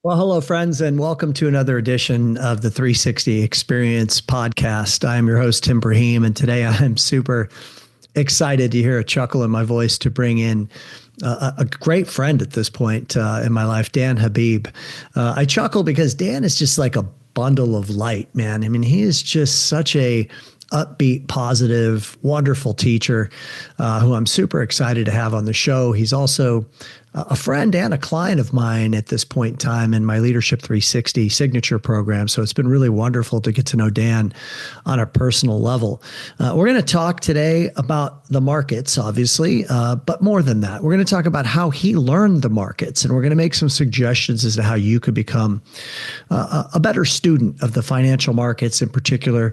Well, hello, friends, and welcome to another edition of the 360 Experience podcast. I am your host, Tim Brahim, and today I'm super excited to hear a chuckle in my voice to bring in a great friend at this point in my life, Dan Habib. I chuckle because Dan is just like a bundle of light, man. I mean, he is just such a upbeat, positive, wonderful teacher who I'm super excited to have on the show. He's also a friend and a client of mine at this point in time in my Leadership 360 signature program. So it's been really wonderful to get to know Dan on a personal level. We're going to talk today about the markets, obviously, but more than that, we're going to talk about how he learned the markets, and we're going to make some suggestions as to how you could become a better student of the financial markets, in particular,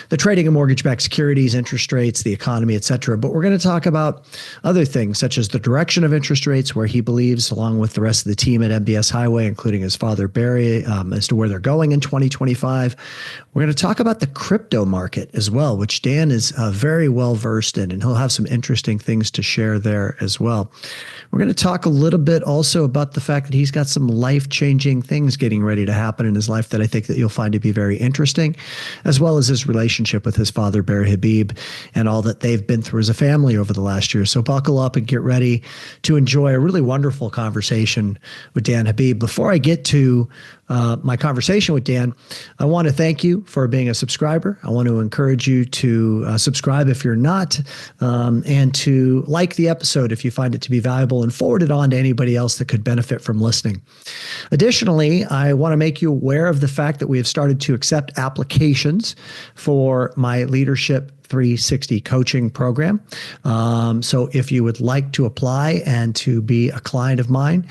the trading of mortgage-backed securities, interest rates, the economy, et cetera. But we're going to talk about other things such as the direction of interest rates, where he believes, along with the rest of the team at MBS Highway, including his father, Barry, as to where they're going in 2025. We're going to talk about the crypto market as well, which Dan is very well versed in, and he'll have some interesting things to share there as well. We're going to talk a little bit also about the fact that he's got some life-changing things getting ready to happen in his life that I think that you'll find to be very interesting, as well as his relationship with his father, Barry Habib, and all that they've been through as a family over the last year. So buckle up and get ready to enjoy a really wonderful conversation with Dan Habib. Before I get to my conversation with Dan, I want to thank you for being a subscriber. I want to encourage you to subscribe if you're not, and to like the episode if you find it to be valuable, and forward it on to anybody else that could benefit from listening. Additionally, I want to make you aware of the fact that we have started to accept applications for my Leadership 360 coaching program. So if you would like to apply and to be a client of mine,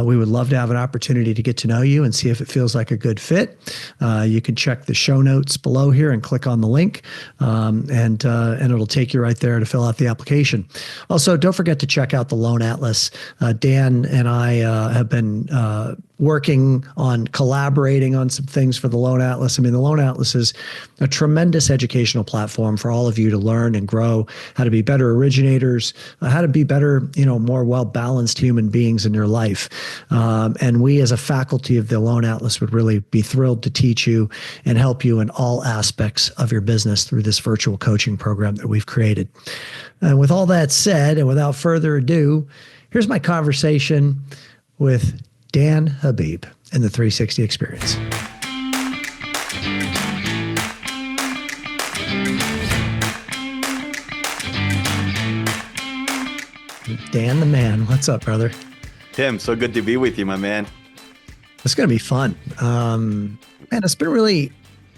we would love to have an opportunity to get to know you and see if it feels like a good fit. You can check the show notes below here and click on the link, and it'll take you right there to fill out the application. Also, don't forget to check out the Loan Atlas. Dan and I have been working on collaborating on some things for the Loan Atlas. I mean, the Loan Atlas is a tremendous educational platform for all of you to learn and grow how to be better originators, how to be better, more well-balanced human beings in your life. And we as a faculty of the Loan Atlas would really be thrilled to teach you and help you in all aspects of your business through this virtual coaching program that we've created. And with all that said, and without further ado, here's my conversation with Dan Habib in the 360 Experience. Dan the man, what's up, brother? Tim, so good to be with you, my man. It's going to be fun. Man, it's been really,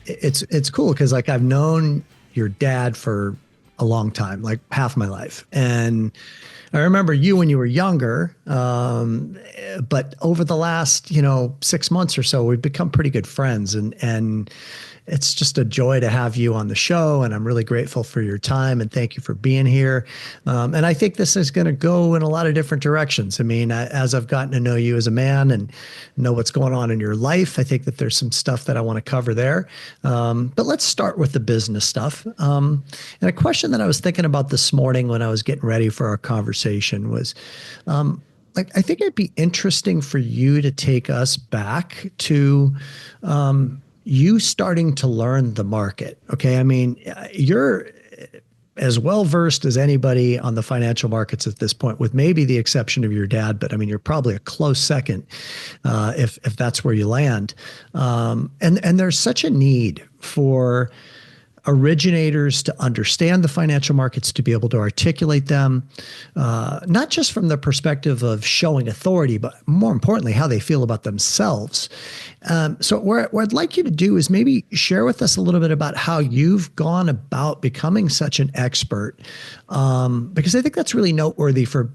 it's cool because like I've known your dad for a long time, like half my life. And I remember you when you were younger, but over the last, 6 months or so, we've become pretty good friends, and it's just a joy to have you on the show. And I'm really grateful for your time, and thank you for being here. And I think this is going to go in a lot of different directions. I mean, as I've gotten to know you as a man and know what's going on in your life, I think that there's some stuff that I want to cover there. But let's start with the business stuff. And a question that I was thinking about this morning when I was getting ready for our conversation was, I think it'd be interesting for you to take us back to you starting to learn the market. Okay. I mean, you're as well versed as anybody on the financial markets at this point, with maybe the exception of your dad. But I mean, you're probably a close second if that's where you land. And there's such a need for originators to understand the financial markets, to be able to articulate them, not just from the perspective of showing authority, but more importantly, how they feel about themselves. So what I'd like you to do is maybe share with us a little bit about how you've gone about becoming such an expert, because I think that's really noteworthy for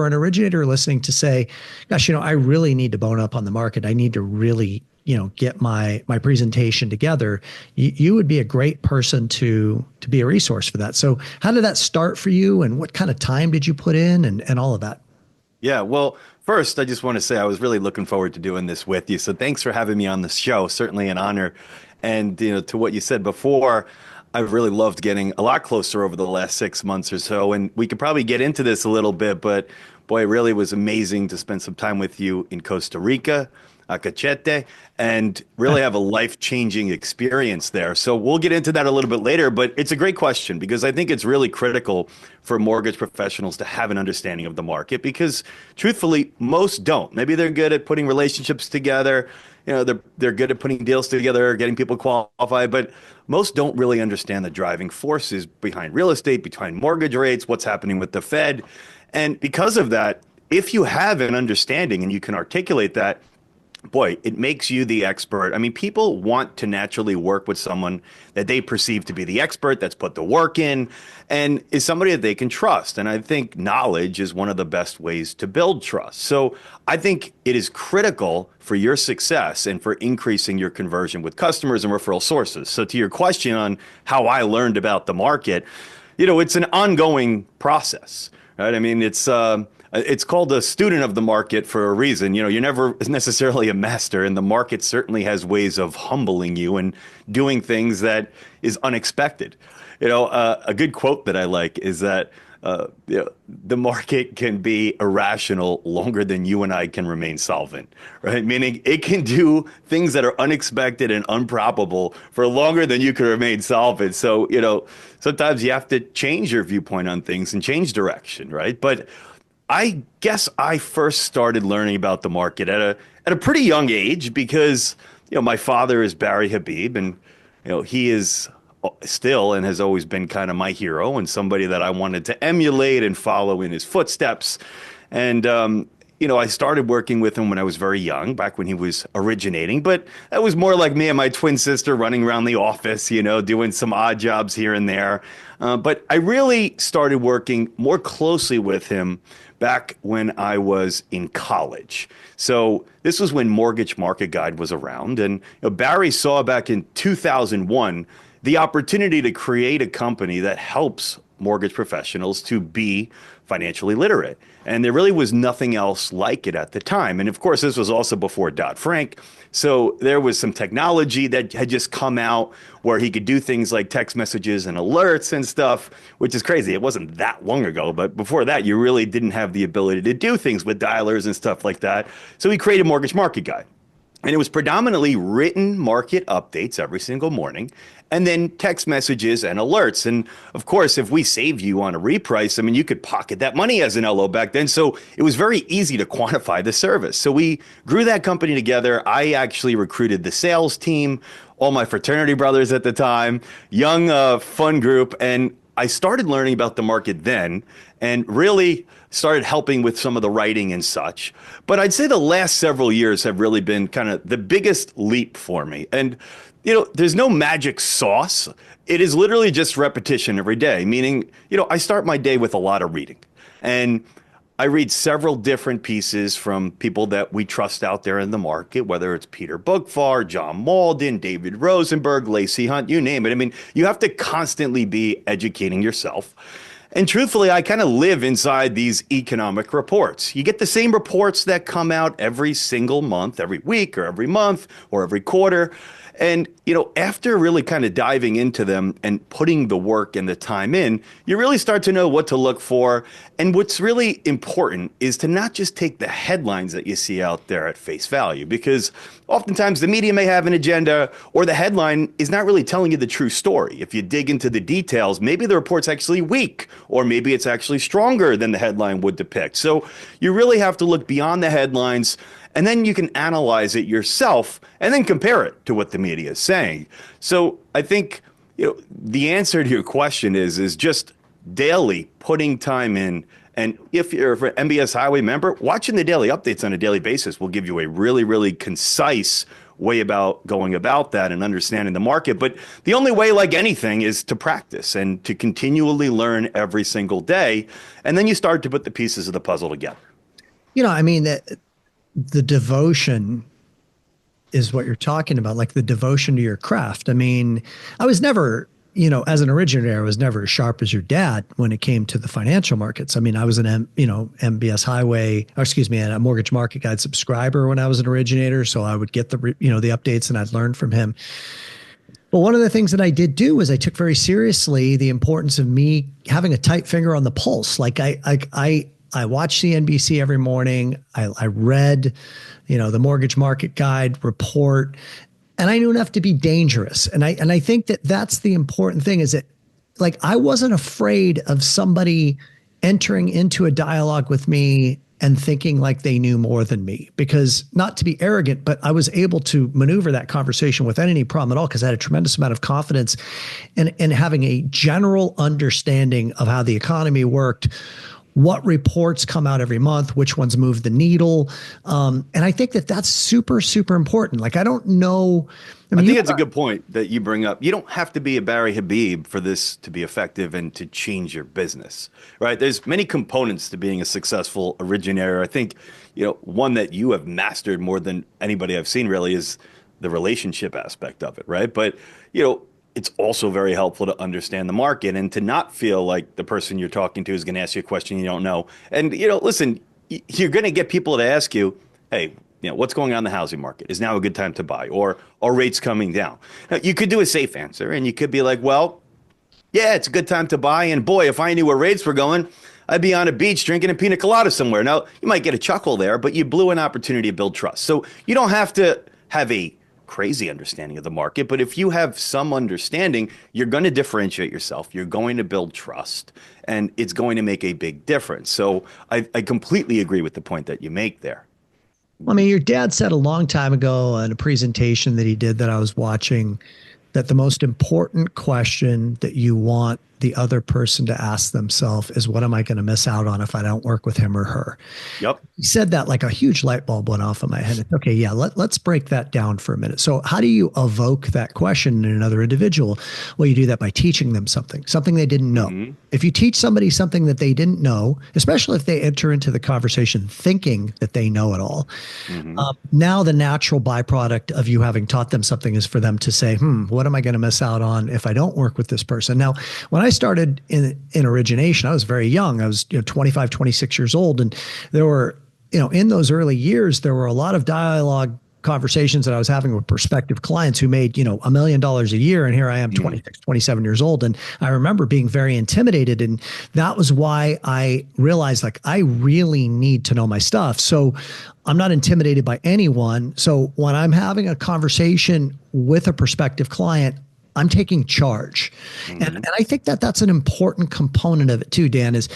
an originator listening to say, gosh, I really need to bone up on the market. I need to really get my presentation together. You would be a great person to be a resource for that. So how did that start for you, and what kind of time did you put in, and all of that? Yeah, well, first, I just want to say I was really looking forward to doing this with you. So thanks for having me on the show. Certainly an honor. And, to what you said before, I've really loved getting a lot closer over the last 6 months or so. And we could probably get into this a little bit, but boy, it really was amazing to spend some time with you in Costa Rica. a cachete, and really have a life-changing experience there. So we'll get into that a little bit later, but it's a great question because I think it's really critical for mortgage professionals to have an understanding of the market because truthfully, most don't. Maybe they're good at putting relationships together. They're good at putting deals together, getting people qualified, but most don't really understand the driving forces behind real estate, behind mortgage rates, what's happening with the Fed. And because of that, if you have an understanding and you can articulate that, boy, it makes you the expert. I mean, people want to naturally work with someone that they perceive to be the expert, that's put the work in, and is somebody that they can trust. And I think knowledge is one of the best ways to build trust. So I think it is critical for your success and for increasing your conversion with customers and referral sources. So to your question on how I learned about the market, it's an ongoing process, right? I mean, it's called a student of the market for a reason. You're never necessarily a master, and the market certainly has ways of humbling you and doing things that is unexpected. A good quote that I like is that the market can be irrational longer than you and I can remain solvent, right? Meaning it can do things that are unexpected and improbable for longer than you can remain solvent. So, sometimes you have to change your viewpoint on things and change direction, right? But I guess I first started learning about the market at a pretty young age because, my father is Barry Habib, and, he is still and has always been kind of my hero and somebody that I wanted to emulate and follow in his footsteps. And, I started working with him when I was very young, back when he was originating, but that was more like me and my twin sister running around the office, doing some odd jobs here and there. But I really started working more closely with him back when I was in college. So this was when Mortgage Market Guide was around. And Barry saw back in 2001 the opportunity to create a company that helps mortgage professionals to be financially literate. And there really was nothing else like it at the time. And of course, this was also before Dodd-Frank. So there was some technology that had just come out where he could do things like text messages and alerts and stuff, which is crazy. It wasn't that long ago, but before that, you really didn't have the ability to do things with dialers and stuff like that. So he created Mortgage Market Guide. And it was predominantly written market updates every single morning, and then text messages and alerts. And of course, if we save you on a reprice, I mean, you could pocket that money as an LO back then. So it was very easy to quantify the service. So we grew that company together. I actually recruited the sales team, all my fraternity brothers at the time, young, fun group. And I started learning about the market then and really started helping with some of the writing and such. But I'd say the last several years have really been kind of the biggest leap for me. And, there's no magic sauce. It is literally just repetition every day, meaning, I start my day with a lot of reading. And I read several different pieces from people that we trust out there in the market, whether it's Peter Bookfar, John Malden, David Rosenberg, Lacey Hunt, you name it. I mean, you have to constantly be educating yourself. And truthfully, I kind of live inside these economic reports. You get the same reports that come out every single month, every week or every month or every quarter. And, after really kind of diving into them and putting the work and the time in, you really start to know what to look for. And what's really important is to not just take the headlines that you see out there at face value, because oftentimes the media may have an agenda or the headline is not really telling you the true story. If you dig into the details, maybe the report's actually weak, or maybe it's actually stronger than the headline would depict. So you really have to look beyond the headlines, and then you can analyze it yourself and then compare it to what the media is saying. So I think, the answer to your question is just daily putting time in. And if you're an MBS Highway member, watching the daily updates on a daily basis will give you a really, really concise way about going about that and understanding the market. But the only way, like anything, is to practice and to continually learn every single day. And then you start to put the pieces of the puzzle together. I mean, the devotion is what you're talking about, like the devotion to your craft. I mean, I was never, as an originator, I was never as sharp as your dad when it came to the financial markets. I mean, I was an, MBS Highway, a Mortgage Market Guide subscriber when I was an originator. So I would get the updates and I'd learn from him. But one of the things that I did do was I took very seriously the importance of me having a tight finger on the pulse. Like I I watched CNBC every morning. I read, the mortgage market guide report, and I knew enough to be dangerous. And I think that that's the important thing is that like I wasn't afraid of somebody entering into a dialogue with me and thinking like they knew more than me, because not to be arrogant, but I was able to maneuver that conversation without any problem at all because I had a tremendous amount of confidence in having a general understanding of how the economy worked, what reports come out every month, which ones move the needle. And I think that that's super, super important. Like, I don't know. I think it's a good point that you bring up. You don't have to be a Barry Habib for this to be effective and to change your business, right? There's many components to being a successful originator. I think, one that you have mastered more than anybody I've seen really is the relationship aspect of it, right? But, it's also very helpful to understand the market and to not feel like the person you're talking to is going to ask you a question you don't know. And, listen, you're going to get people to ask you, hey, what's going on in the housing market? Is now a good time to buy? Or are rates coming down? Now, you could do a safe answer and you could be like, well, yeah, it's a good time to buy. And boy, if I knew where rates were going, I'd be on a beach drinking a pina colada somewhere. Now, you might get a chuckle there, but you blew an opportunity to build trust. So you don't have to have a crazy understanding of the market, but if you have some understanding, you're going to differentiate yourself. You're going to build trust, and it's going to make a big difference. So I completely agree with the point that you make there. I mean, your dad said a long time ago in a presentation that he did that I was watching that the most important question that you want the other person to ask themselves is, what am I going to miss out on if I don't work with him or her? Yep. He said that like a huge light bulb went off in my head. Okay, yeah, let's break that down for a minute. So how do you evoke that question in another individual? Well, you do that by teaching them something they didn't know. Mm-hmm. If you teach somebody something that they didn't know, especially if they enter into the conversation thinking that they know it all, mm-hmm. Now the natural byproduct of you having taught them something is for them to say, what am I going to miss out on if I don't work with this person? Now, when I started in origination, I was very young. I was 25, 26 years old. And there were, in those early years, there were a lot of dialogue conversations that I was having with prospective clients who made, $1 million a year. And here I am 26, 27 years old. And I remember being very intimidated. And that was why I realized like, I really need to know my stuff. So I'm not intimidated by anyone. So when I'm having a conversation with a prospective client, I'm taking charge. Mm-hmm. And I think that that's an important component of it too, Dan, is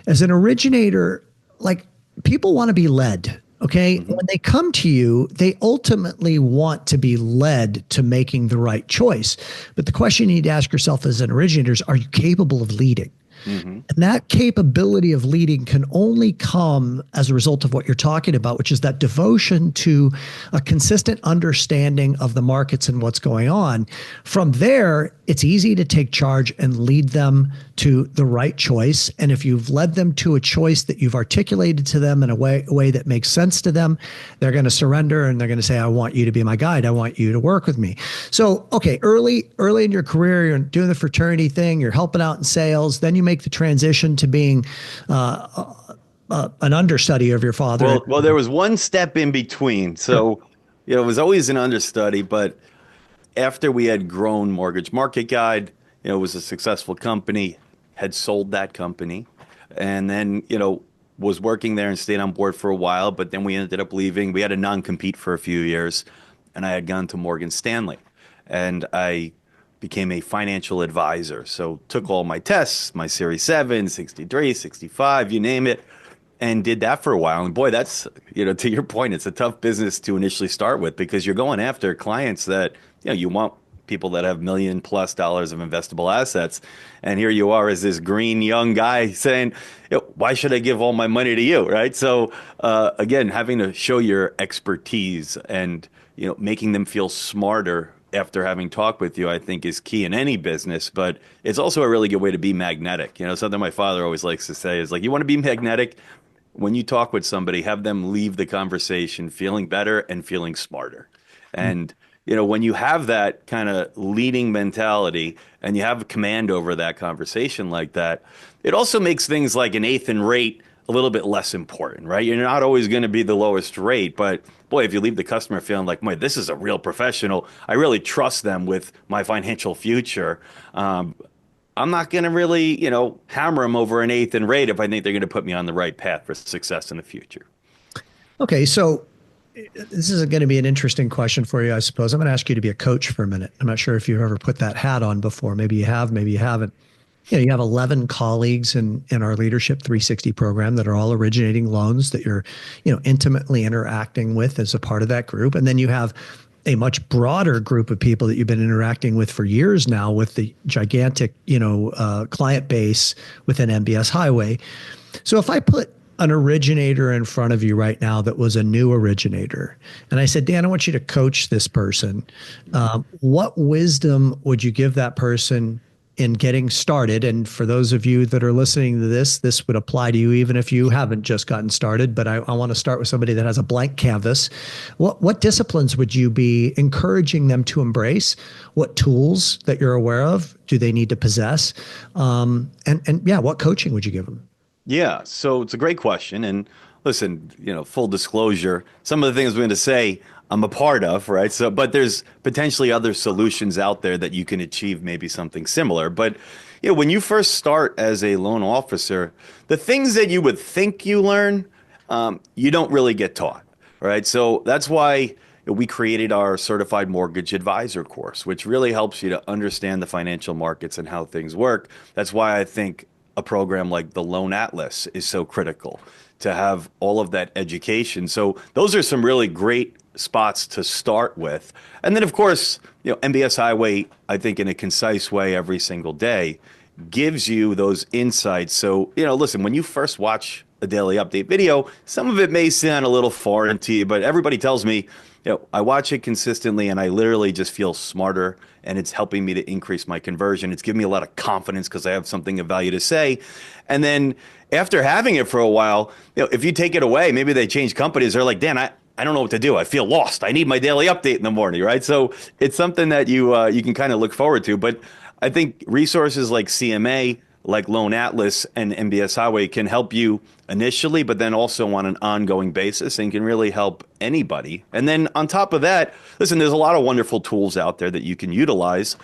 as an originator, like people want to be led. Okay. Mm-hmm. When they come to you, they ultimately want to be led to making the right choice. But the question you need to ask yourself as an originator is, are you capable of leading? Mm-hmm. And that capability of leading can only come as a result of what you're talking about, which is that devotion to a consistent understanding of the markets and what's going on. From there, it's easy to take charge and lead them to the right choice. And if you've led them to a choice that you've articulated to them in a way that makes sense to them, they're going to surrender and they're going to say, I want you to be my guide. I want you to work with me. So, okay, early in your career, you're doing the fraternity thing, you're helping out in sales, then you make the transition to being an understudy of your father. Well, there was one step in between. So, it was always an understudy, but after we had grown Mortgage Market Guide, it was a successful company, had sold that company, and then, was working there and stayed on board for a while, but then we ended up leaving. We had a non-compete for a few years, and I had gone to Morgan Stanley, and I became a financial advisor. So took all my tests, my Series 7, 63, 65, you name it, and did that for a while. And boy, that's, to your point, it's a tough business to initially start with because you're going after clients that, you want people that have $1 million+ of investable assets. And here you are as this green young guy saying, why should I give all my money to you, right? So again, having to show your expertise and, making them feel smarter after having talked with you, I think is key in any business, but it's also a really good way to be magnetic. Something my father always likes to say is like, you want to be magnetic? When you talk with somebody, have them leave the conversation feeling better and feeling smarter. And, when you have that kind of leading mentality and you have command over that conversation like that, it also makes things like an eighth in rate a little bit less important, right? You're not always going to be the lowest rate, but boy, if you leave the customer feeling like, boy, this is a real professional, I really trust them with my financial future. I'm not going to really, hammer them over an eighth and rate if I think they're going to put me on the right path for success in the future. Okay, so this is going to be an interesting question for you, I suppose. I'm going to ask you to be a coach for a minute. I'm not sure if you've ever put that hat on before. Maybe you have, maybe you haven't. You have 11 colleagues in our Leadership 360 program that are all originating loans that you're, intimately interacting with as a part of that group. And then you have a much broader group of people that you've been interacting with for years now with the gigantic, client base within MBS Highway. So if I put an originator in front of you right now that was a new originator, and I said, Dan, I want you to coach this person, what wisdom would you give that person in getting started? And for those of you that are listening to this would apply to you even if you haven't just gotten started, but I want to start with somebody that has a blank canvas. What disciplines would you be encouraging them to embrace? What tools that you're aware of do they need to possess? And yeah, what coaching would you give them? Yeah, so it's a great question. And listen, full disclosure, some of the things I'm going to say, I'm a part of, right? So, but there's potentially other solutions out there that you can achieve maybe something similar. But when you first start as a loan officer, the things that you would think you learn, you don't really get taught, right? So that's why we created our certified mortgage advisor course, which really helps you to understand the financial markets and how things work. That's why I think a program like the Loan Atlas is so critical to have all of that education. So those are some really great spots to start with. And then, of course, MBS Highway, I think in a concise way every single day, gives you those insights. So, listen, when you first watch a daily update video, some of it may sound a little foreign to you, but everybody tells me, I watch it consistently and I literally just feel smarter and it's helping me to increase my conversion. It's giving me a lot of confidence because I have something of value to say. And then after having it for a while, if you take it away, maybe they change companies. They're like, Dan, I don't know what to do. I feel lost. I need my daily update in the morning, right? So it's something that you can kind of look forward to. But I think resources like CMA, like Loan Atlas and MBS Highway can help you initially, but then also on an ongoing basis and can really help anybody. And then on top of that, listen, there's a lot of wonderful tools out there that you can utilize.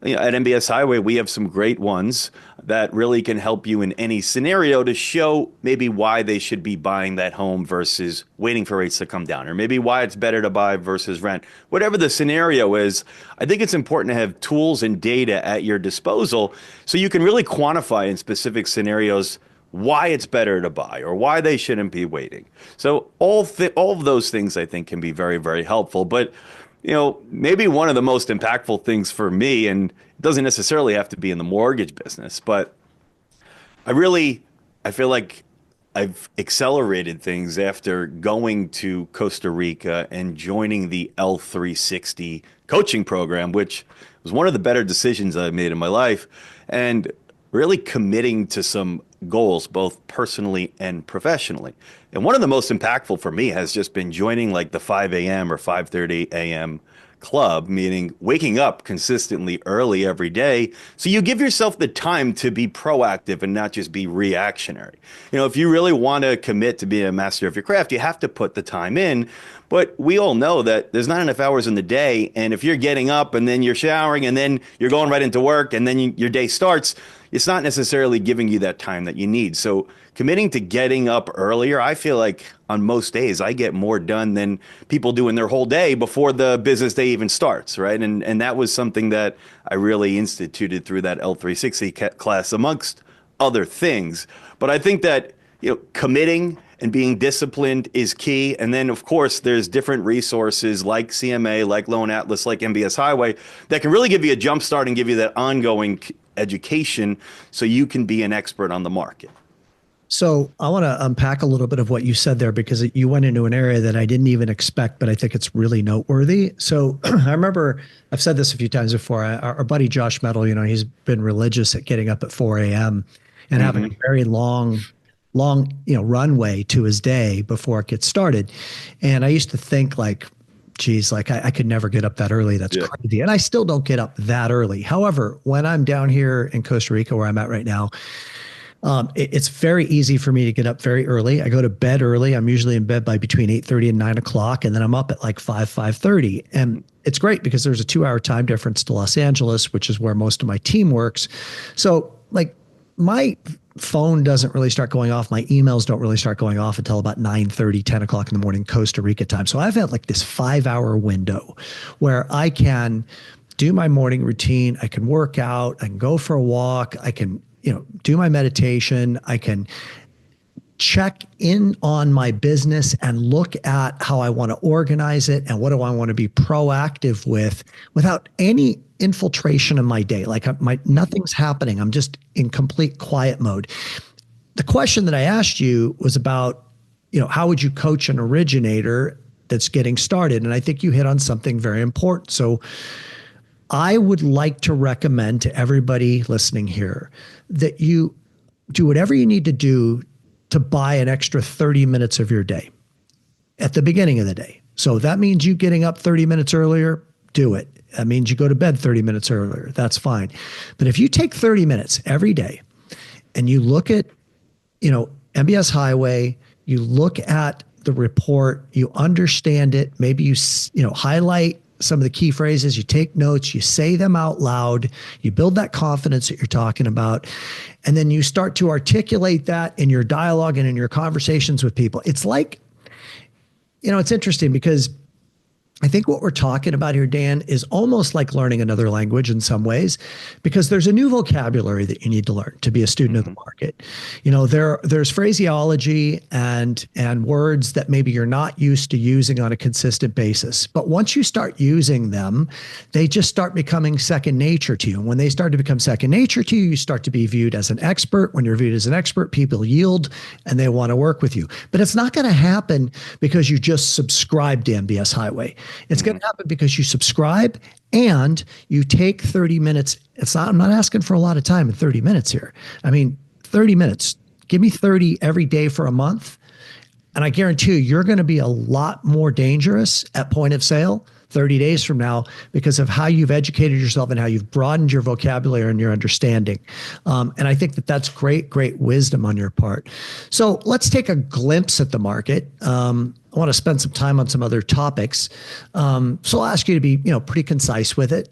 At MBS Highway, we have some great ones that really can help you in any scenario to show maybe why they should be buying that home versus waiting for rates to come down, or maybe why it's better to buy versus rent. Whatever the scenario is, I think it's important to have tools and data at your disposal so you can really quantify in specific scenarios why it's better to buy or why they shouldn't be waiting. So all of those things I think can be very, very helpful. But maybe one of the most impactful things for me, and it doesn't necessarily have to be in the mortgage business, but I feel like I've accelerated things after going to Costa Rica and joining the L360 coaching program, which was one of the better decisions I've made in my life, and really committing to some goals, both personally and professionally. And one of the most impactful for me has just been joining like the 5 a.m. or 5:30 a.m. club, meaning waking up consistently early every day. So you give yourself the time to be proactive and not just be reactionary. If you really want to commit to being a master of your craft, you have to put the time in. But we all know that there's not enough hours in the day. And if you're getting up and then you're showering and then you're going right into work and then your day starts, it's not necessarily giving you that time that you need. So committing to getting up earlier, I feel like on most days I get more done than people do in their whole day before the business day even starts, right? And that was something that I really instituted through that L360 class, amongst other things. But I think that committing and being disciplined is key. And then, of course, there's different resources like CMA, like Loan Atlas, like MBS Highway that can really give you a jump start and give you that ongoing education so you can be an expert on the market. So I want to unpack a little bit of what you said there, because you went into an area that I didn't even expect, but I think it's really noteworthy. So I remember, I've said this a few times before, our buddy Josh Metal, he's been religious at getting up at 4 a.m. and having a very long, runway to his day before it gets started. And I used to think like, geez, like I could never get up that early. That's crazy. And I still don't get up that early. However, when I'm down here in Costa Rica, where I'm at right now, It's very easy for me to get up very early. I go to bed early. I'm usually in bed by between 8:30 and 9 o'clock, and then I'm up at like 5:30. And it's great because there's a 2 hour time difference to Los Angeles, which is where most of my team works. So like my phone doesn't really start going off. My emails don't really start going off until about 9:30, 10 o'clock in the morning, Costa Rica time. So I've had like this 5 hour window where I can do my morning routine. I can work out. I can go for a walk. I can, do my meditation. I can check in on my business and look at how I want to organize it and what do I want to be proactive with without any infiltration in my day. Like nothing's happening. I'm just in complete quiet mode. The question that I asked you was about, how would you coach an originator that's getting started? And I think you hit on something very important. So I would like to recommend to everybody listening here that you do whatever you need to do to buy an extra 30 minutes of your day at the beginning of the day. So that means you getting up 30 minutes earlier, do it. That means you go to bed 30 minutes earlier. That's fine. But if you take 30 minutes every day and you look at, MBS Highway, you look at the report, you understand it, maybe you highlight some of the key phrases, you take notes, you say them out loud, you build that confidence that you're talking about, and then you start to articulate that in your dialogue and in your conversations with people. It's like, it's interesting because I think what we're talking about here, Dan, is almost like learning another language in some ways, because there's a new vocabulary that you need to learn to be a student of the market. There's phraseology and words that maybe you're not used to using on a consistent basis. But once you start using them, they just start becoming second nature to you. And when they start to become second nature to you, you start to be viewed as an expert. When you're viewed as an expert, people yield and they want to work with you. But it's not going to happen because you just subscribe to MBS Highway. It's going to happen because you subscribe and you take 30 minutes. I'm not asking for a lot of time in 30 minutes here. I mean, 30 minutes. Give me 30 every day for a month. And I guarantee you're going to be a lot more dangerous at point of sale 30 days from now because of how you've educated yourself and how you've broadened your vocabulary and your understanding. And I think that that's great wisdom on your part. So let's take a glimpse at the market. I want to spend some time on some other topics. So I'll ask you to be, pretty concise with it.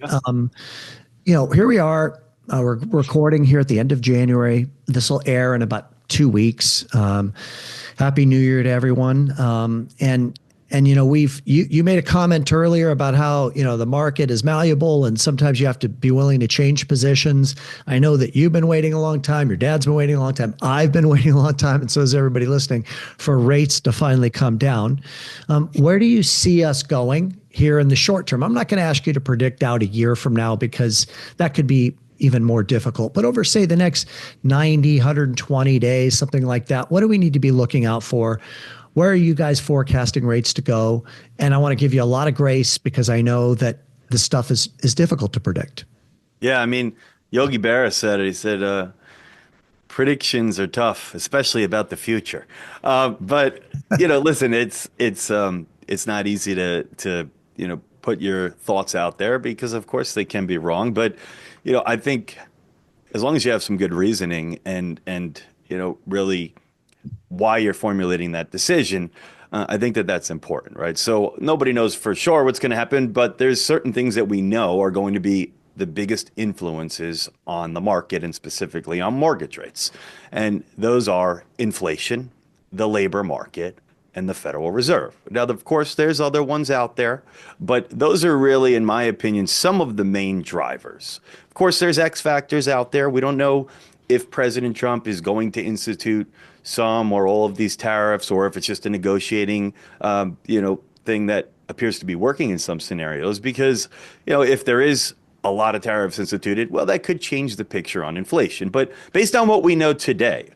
Here we are. We're recording here at the end of January. This will air in about 2 weeks. Happy New Year to everyone. And you made a comment earlier about how the market is malleable and sometimes you have to be willing to change positions. I know that you've been waiting a long time. Your dad's been waiting a long time. I've been waiting a long time, and so is everybody listening, for rates to finally come down. Where do you see us going here in the short term? I'm not going to ask you to predict out a year from now because that could be even more difficult. But over, say, the next 90, 120 days, something like that, what do we need to be looking out for? Where are you guys forecasting rates to go? And I want to give you a lot of grace because I know that this stuff is difficult to predict. Yeah, I mean, Yogi Berra said it. He said, predictions are tough, especially about the future. But listen, it's not easy to put your thoughts out there because, of course, they can be wrong. But I think as long as you have some good reasoning and really why you're formulating that decision, I think that that's important, right? So nobody knows for sure what's going to happen, but there's certain things that we know are going to be the biggest influences on the market and specifically on mortgage rates. And those are inflation, the labor market, and the Federal Reserve. Now, of course, there's other ones out there, but those are really, in my opinion, some of the main drivers. Of course, there's X factors out there. We don't know if President Trump is going to institute some or all of these tariffs, or if it's just a negotiating, thing that appears to be working in some scenarios. Because, if there is a lot of tariffs instituted, well, that could change the picture on inflation. But based on what we know today,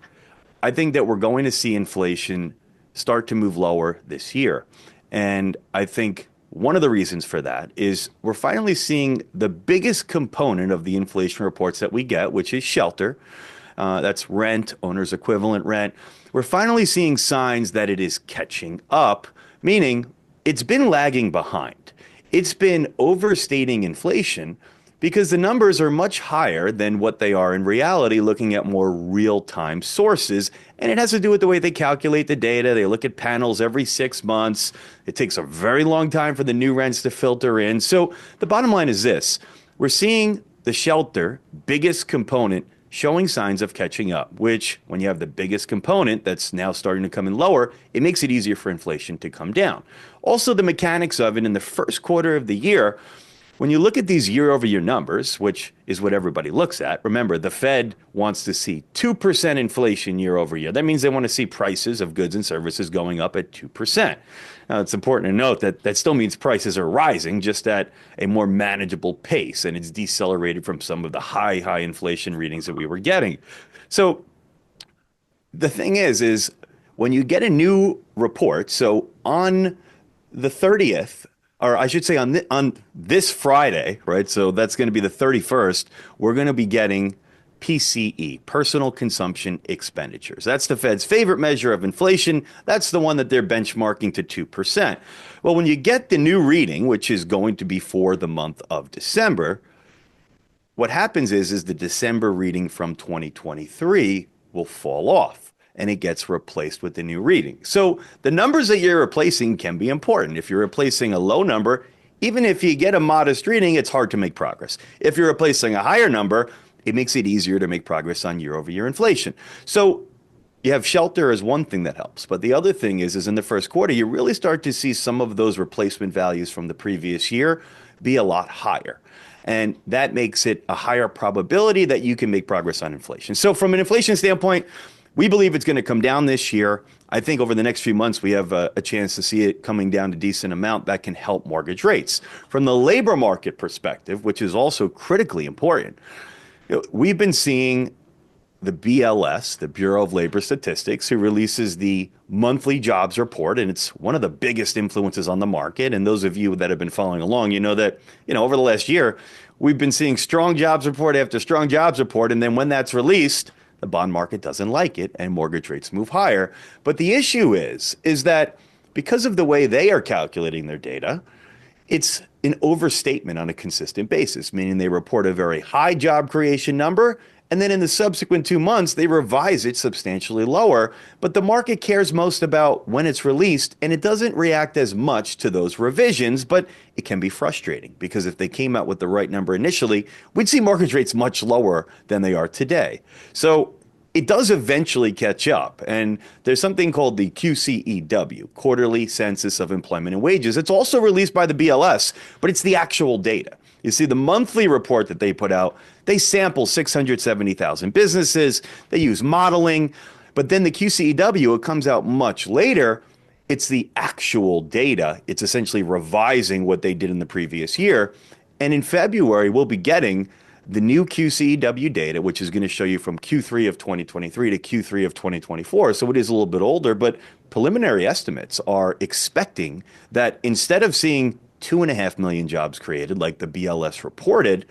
I think that we're going to see inflation start to move lower this year. And I think one of the reasons for that is we're finally seeing the biggest component of the inflation reports that we get, which is shelter. That's rent, owner's equivalent rent. We're finally seeing signs that it is catching up, meaning it's been lagging behind. It's been overstating inflation because the numbers are much higher than what they are in reality, looking at more real-time sources. And it has to do with the way they calculate the data. They look at panels every 6 months. It takes a very long time for the new rents to filter in. So the bottom line is this. We're seeing the shelter, biggest component, showing signs of catching up, which when you have the biggest component that's now starting to come in lower, it makes it easier for inflation to come down. Also, the mechanics of it in the first quarter of the year, when you look at these year-over-year numbers, which is what everybody looks at, remember, the Fed wants to see 2% inflation year over year. That means they want to see prices of goods and services going up at 2%. Now, it's important to note that that still means prices are rising, just at a more manageable pace, and it's decelerated from some of the high inflation readings that we were getting. So the thing is when you get a new report, so on the 30th, or I should say on this Friday, right? So that's going to be the 31st. We're going to be getting PCE, personal consumption expenditures. That's the Fed's favorite measure of inflation. That's the one that they're benchmarking to 2%. Well, when you get the new reading, which is going to be for the month of December, what happens is the December reading from 2023 will fall off, and it gets replaced with the new reading. So the numbers that you're replacing can be important. If you're replacing a low number, even if you get a modest reading, it's hard to make progress. If you're replacing a higher number, it makes it easier to make progress on year-over-year inflation. So you have shelter as one thing that helps. But the other thing is in the first quarter, you really start to see some of those replacement values from the previous year be a lot higher. And that makes it a higher probability that you can make progress on inflation. So from an inflation standpoint, we believe it's going to come down this year. I think over the next few months, we have a chance to see it coming down a decent amount that can help mortgage rates. From the labor market perspective, which is also critically important, we've been seeing the BLS, the Bureau of Labor Statistics, who releases the monthly jobs report, and it's one of the biggest influences on the market. And those of you that have been following along, you know that, over the last year, we've been seeing strong jobs report after strong jobs report. And then when that's released, the bond market doesn't like it and mortgage rates move higher. But the issue is that because of the way they are calculating their data, it's an overstatement on a consistent basis, meaning they report a very high job creation number, and then in the subsequent 2 months, they revise it substantially lower. But the market cares most about when it's released, and it doesn't react as much to those revisions, but it can be frustrating because if they came out with the right number initially, we'd see mortgage rates much lower than they are today. So it does eventually catch up. And there's something called the QCEW, Quarterly Census of Employment and Wages. It's also released by the BLS, but it's the actual data. You see, the monthly report that they put out, they sample 670,000 businesses. They use modeling. But then the QCEW, it comes out much later. It's the actual data. It's essentially revising what they did in the previous year. And in February, we'll be getting the new QCEW data, which is going to show you from Q3 of 2023 to Q3 of 2024. So it is a little bit older, but preliminary estimates are expecting that instead of seeing 2.5 million jobs created like the BLS reported,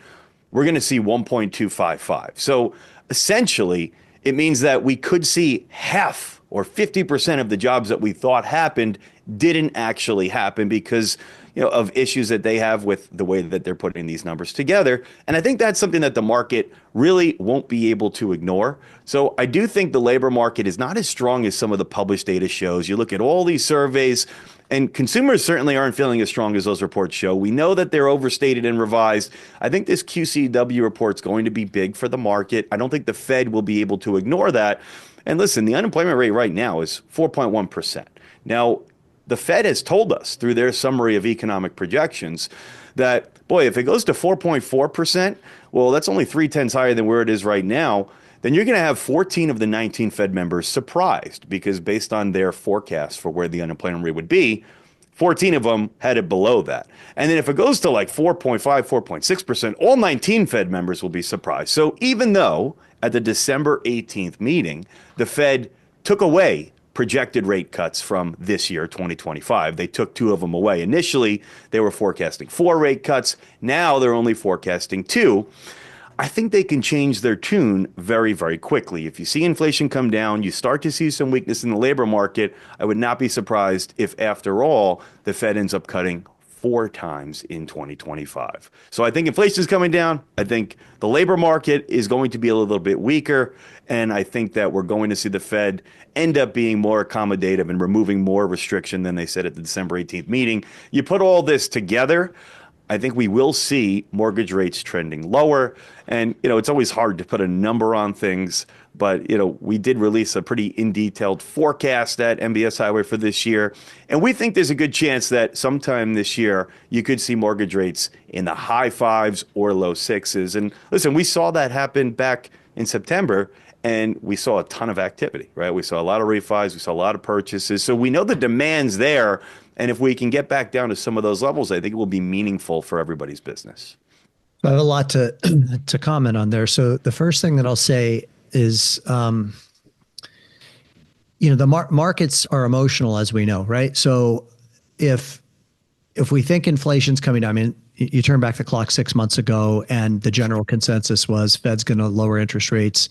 we're going to see 1.255. So essentially, it means that we could see half or 50% of the jobs that we thought happened didn't actually happen because of issues that they have with the way that they're putting these numbers together. And I think that's something that the market really won't be able to ignore. So I do think the labor market is not as strong as some of the published data shows. You look at all these surveys, and consumers certainly aren't feeling as strong as those reports show. We know that they're overstated and revised. I think this QCW report is going to be big for the market. I don't think the Fed will be able to ignore that. And listen, the unemployment rate right now is 4.1%. Now, the Fed has told us through their summary of economic projections that, boy, if it goes to 4.4%, well, that's only 0.3 higher than where it is right now. Then you're going to have 14 of the 19 Fed members surprised because based on their forecast for where the unemployment rate would be, 14 of them had it below that. And then if it goes to like 4.5, 4.6%, all 19 Fed members will be surprised. So even though at the December 18th meeting, the Fed took away projected rate cuts from this year, 2025. They took 2 of them away. Initially, they were forecasting 4 rate cuts. Now they're only forecasting 2. I think they can change their tune very, very quickly. If you see inflation come down, you start to see some weakness in the labor market, I would not be surprised if, after all, the Fed ends up cutting 4 times in 2025. So I think inflation is coming down. I think the labor market is going to be a little bit weaker. And I think that we're going to see the Fed end up being more accommodative and removing more restriction than they said at the December 18th meeting. You put all this together, I think we will see mortgage rates trending lower. And, it's always hard to put a number on things, but, we did release a pretty in detailed forecast at MBS Highway for this year. And we think there's a good chance that sometime this year, you could see mortgage rates in the high fives or low sixes. And listen, we saw that happen back in September. And we saw a ton of activity, right? We saw a lot of refis, we saw a lot of purchases. So we know the demand's there. And if we can get back down to some of those levels, I think it will be meaningful for everybody's business. I have a lot to to comment on there. So the first thing that I'll say is, the markets are emotional, as we know, right? So if we think inflation's coming down, I mean, you turn back the clock 6 months ago, and the general consensus was Fed's going to lower interest rates,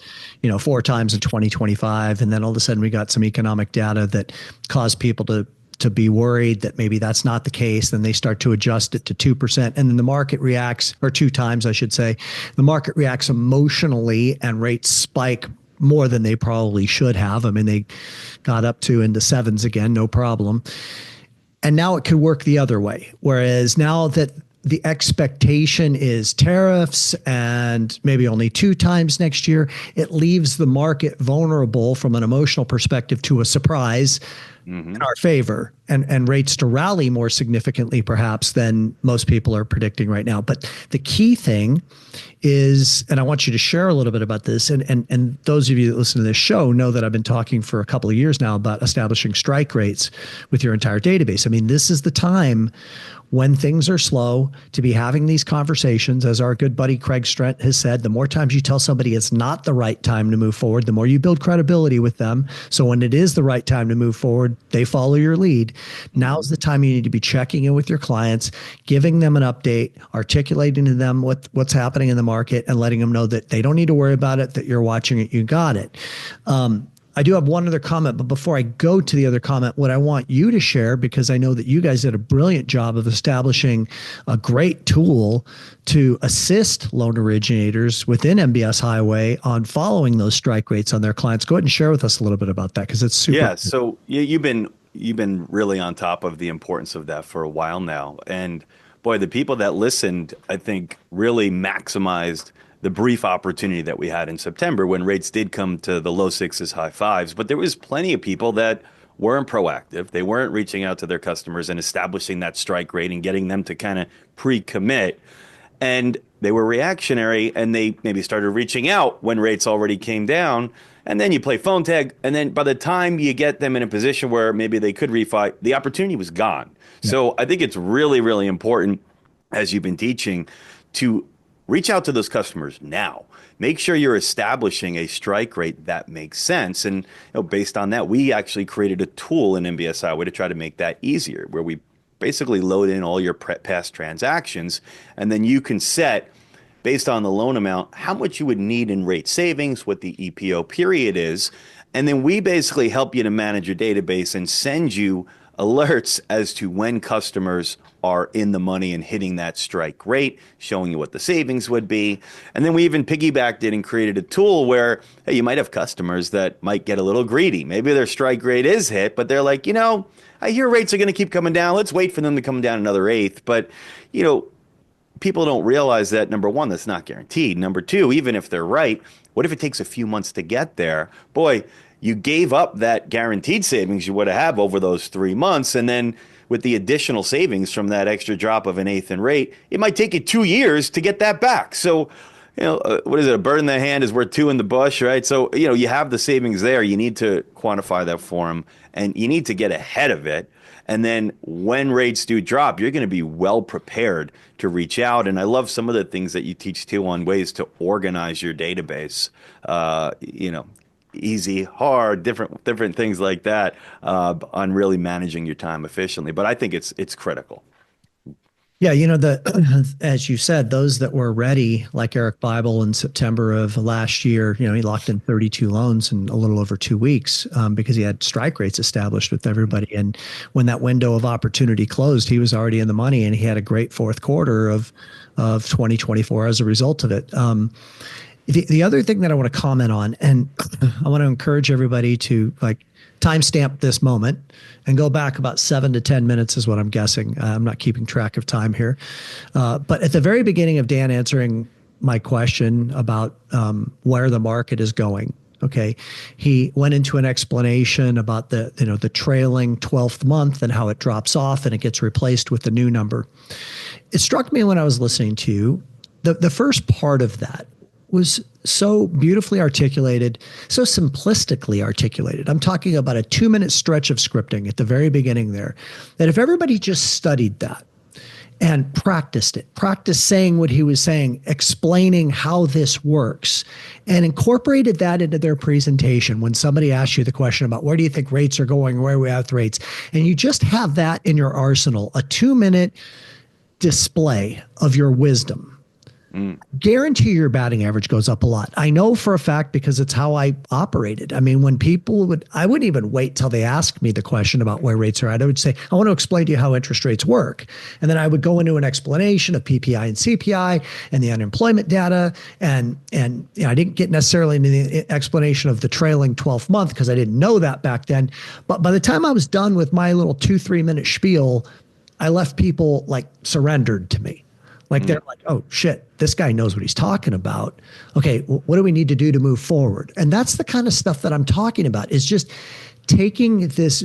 4 times in 2025, and then all of a sudden we got some economic data that caused people to be worried that maybe that's not the case. Then they start to adjust it to 2%. And then the market reacts, or 2 times, I should say, the market reacts emotionally and rates spike more than they probably should have. I mean, they got up to into sevens again, no problem. And now it could work the other way. Whereas now that the expectation is tariffs and maybe only 2 times next year, it leaves the market vulnerable from an emotional perspective to a surprise in our favor, and rates to rally more significantly perhaps than most people are predicting right now. But the key thing is, and I want you to share a little bit about this, and those of you that listen to this show know that I've been talking for a couple of years now about establishing strike rates with your entire database. I mean, this is the time when things are slow to be having these conversations. As our good buddy Craig Strent has said, the more times you tell somebody it's not the right time to move forward, the more you build credibility with them. So when it is the right time to move forward, they follow your lead. Now's the time you need to be checking in with your clients, giving them an update, articulating to them what's happening in the market, and letting them know that they don't need to worry about it, that you're watching it, you got it. I do have one other comment, but before I go to the other comment, what I want you to share, because I know that you guys did a brilliant job of establishing a great tool to assist loan originators within MBS Highway on following those strike rates on their clients. Go ahead and share with us a little bit about that, because it's super. Yeah, so you've been really on top of the importance of that for a while now. And boy, the people that listened, I think, really maximized the brief opportunity that we had in September when rates did come to the low sixes, high fives. But there was plenty of people that weren't proactive. They weren't reaching out to their customers and establishing that strike rate and getting them to kind of pre-commit. And they were reactionary, and they maybe started reaching out when rates already came down. And then you play phone tag. And then by the time you get them in a position where maybe they could refi, the opportunity was gone. Yeah. So I think it's really, really important, as you've been teaching, to reach out to those customers now. Make sure you're establishing a strike rate that makes sense. And based on that, we actually created a tool in MBS Highway to try to make that easier, where we basically load in all your past transactions, and then you can set, based on the loan amount, how much you would need in rate savings, what the EPO period is. And then we basically help you to manage your database and send you alerts as to when customers are in the money and hitting that strike rate, showing you what the savings would be. And then we even piggybacked it and created a tool where, hey, you might have customers that might get a little greedy. Maybe their strike rate is hit, but they're like, I hear rates are going to keep coming down. Let's wait for them to come down another eighth. But, people don't realize that, number one, that's not guaranteed. Number two, even if they're right, what if it takes a few months to get there? Boy, you gave up that guaranteed savings you would have over those 3 months. And then with the additional savings from that extra drop of an eighth in rate, it might take you 2 years to get that back. So, what is it? A bird in the hand is worth two in the bush, right? So, you have the savings there. You need to quantify that for them, and you need to get ahead of it. And then when rates do drop, you're going to be well prepared to reach out. And I love some of the things that you teach too on ways to organize your database. Easy, hard, different things like that on really managing your time efficiently. But I think it's critical. Yeah, as you said, those that were ready, like Eric Bible in September of last year, he locked in 32 loans in a little over 2 weeks because he had strike rates established with everybody. And when that window of opportunity closed, he was already in the money, and he had a great fourth quarter of 2024 as a result of it. The other thing that I want to comment on, and I want to encourage everybody to like timestamp this moment and go back about 7 to 10 minutes is what I'm guessing. I'm not keeping track of time here. But at the very beginning of Dan answering my question about where the market is going, okay, he went into an explanation about the trailing 12th month and how it drops off and it gets replaced with the new number. It struck me when I was listening to you, the first part of that was so beautifully articulated, so simplistically articulated. I'm talking about a 2-minute stretch of scripting at the very beginning there, that if everybody just studied that and practiced it, practiced saying what he was saying, explaining how this works, and incorporated that into their presentation when somebody asks you the question about where do you think rates are going, where are we at with rates, and you just have that in your arsenal, a 2-minute display of your wisdom, guarantee your batting average goes up a lot. I know for a fact because it's how I operated. I mean, when I wouldn't even wait till they asked me the question about where rates are at. I would say, I want to explain to you how interest rates work. And then I would go into an explanation of PPI and CPI and the unemployment data. And I didn't get necessarily into the explanation of the trailing 12th month because I didn't know that back then. But by the time I was done with my little 2-3 minute spiel, I left people like surrendered to me. Like they're like, oh shit, this guy knows what he's talking about. Okay, what do we need to do to move forward? And that's the kind of stuff that I'm talking about, is just taking these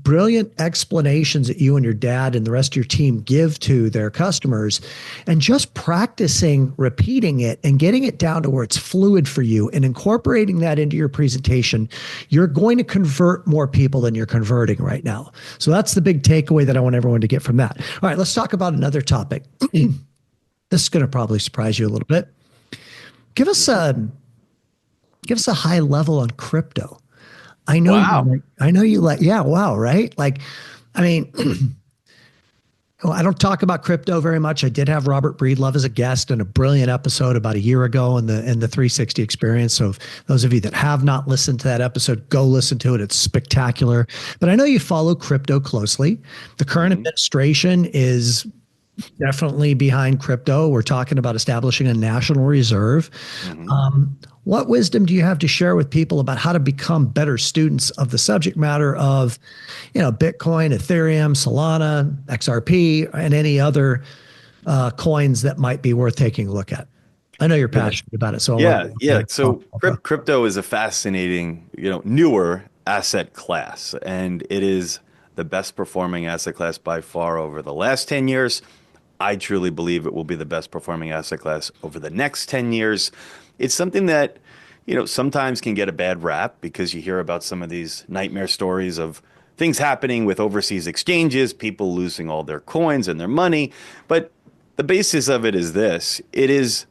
brilliant explanations that you and your dad and the rest of your team give to their customers and just practicing repeating it and getting it down to where it's fluid for you and incorporating that into your presentation. You're going to convert more people than you're converting right now. So that's the big takeaway that I want everyone to get from that. All right, let's talk about another topic. This is going to probably surprise you a little bit. Give us a high level on crypto. Wow. Yeah, wow, right? Like, I mean, well, I don't talk about crypto very much. I did have Robert Breedlove as a guest in a brilliant episode about a year ago in the 360 experience. So if those of you that have not listened to that episode, go listen to it. It's spectacular. But I know you follow crypto closely. The current administration is definitely behind crypto. We're talking about establishing a national reserve. What wisdom do you have to share with people about how to become better students of the subject matter of, Bitcoin, Ethereum, Solana, XRP, and any other coins that might be worth taking a look at? I know you're passionate about it, so Yeah. So crypto is a fascinating, newer asset class, and it is the best performing asset class by far over the last 10 years. I truly believe it will be the best performing asset class over the next 10 years. It's something that, sometimes can get a bad rap because you hear about some of these nightmare stories of things happening with overseas exchanges, people losing all their coins and their money. But the basis of it is this: it is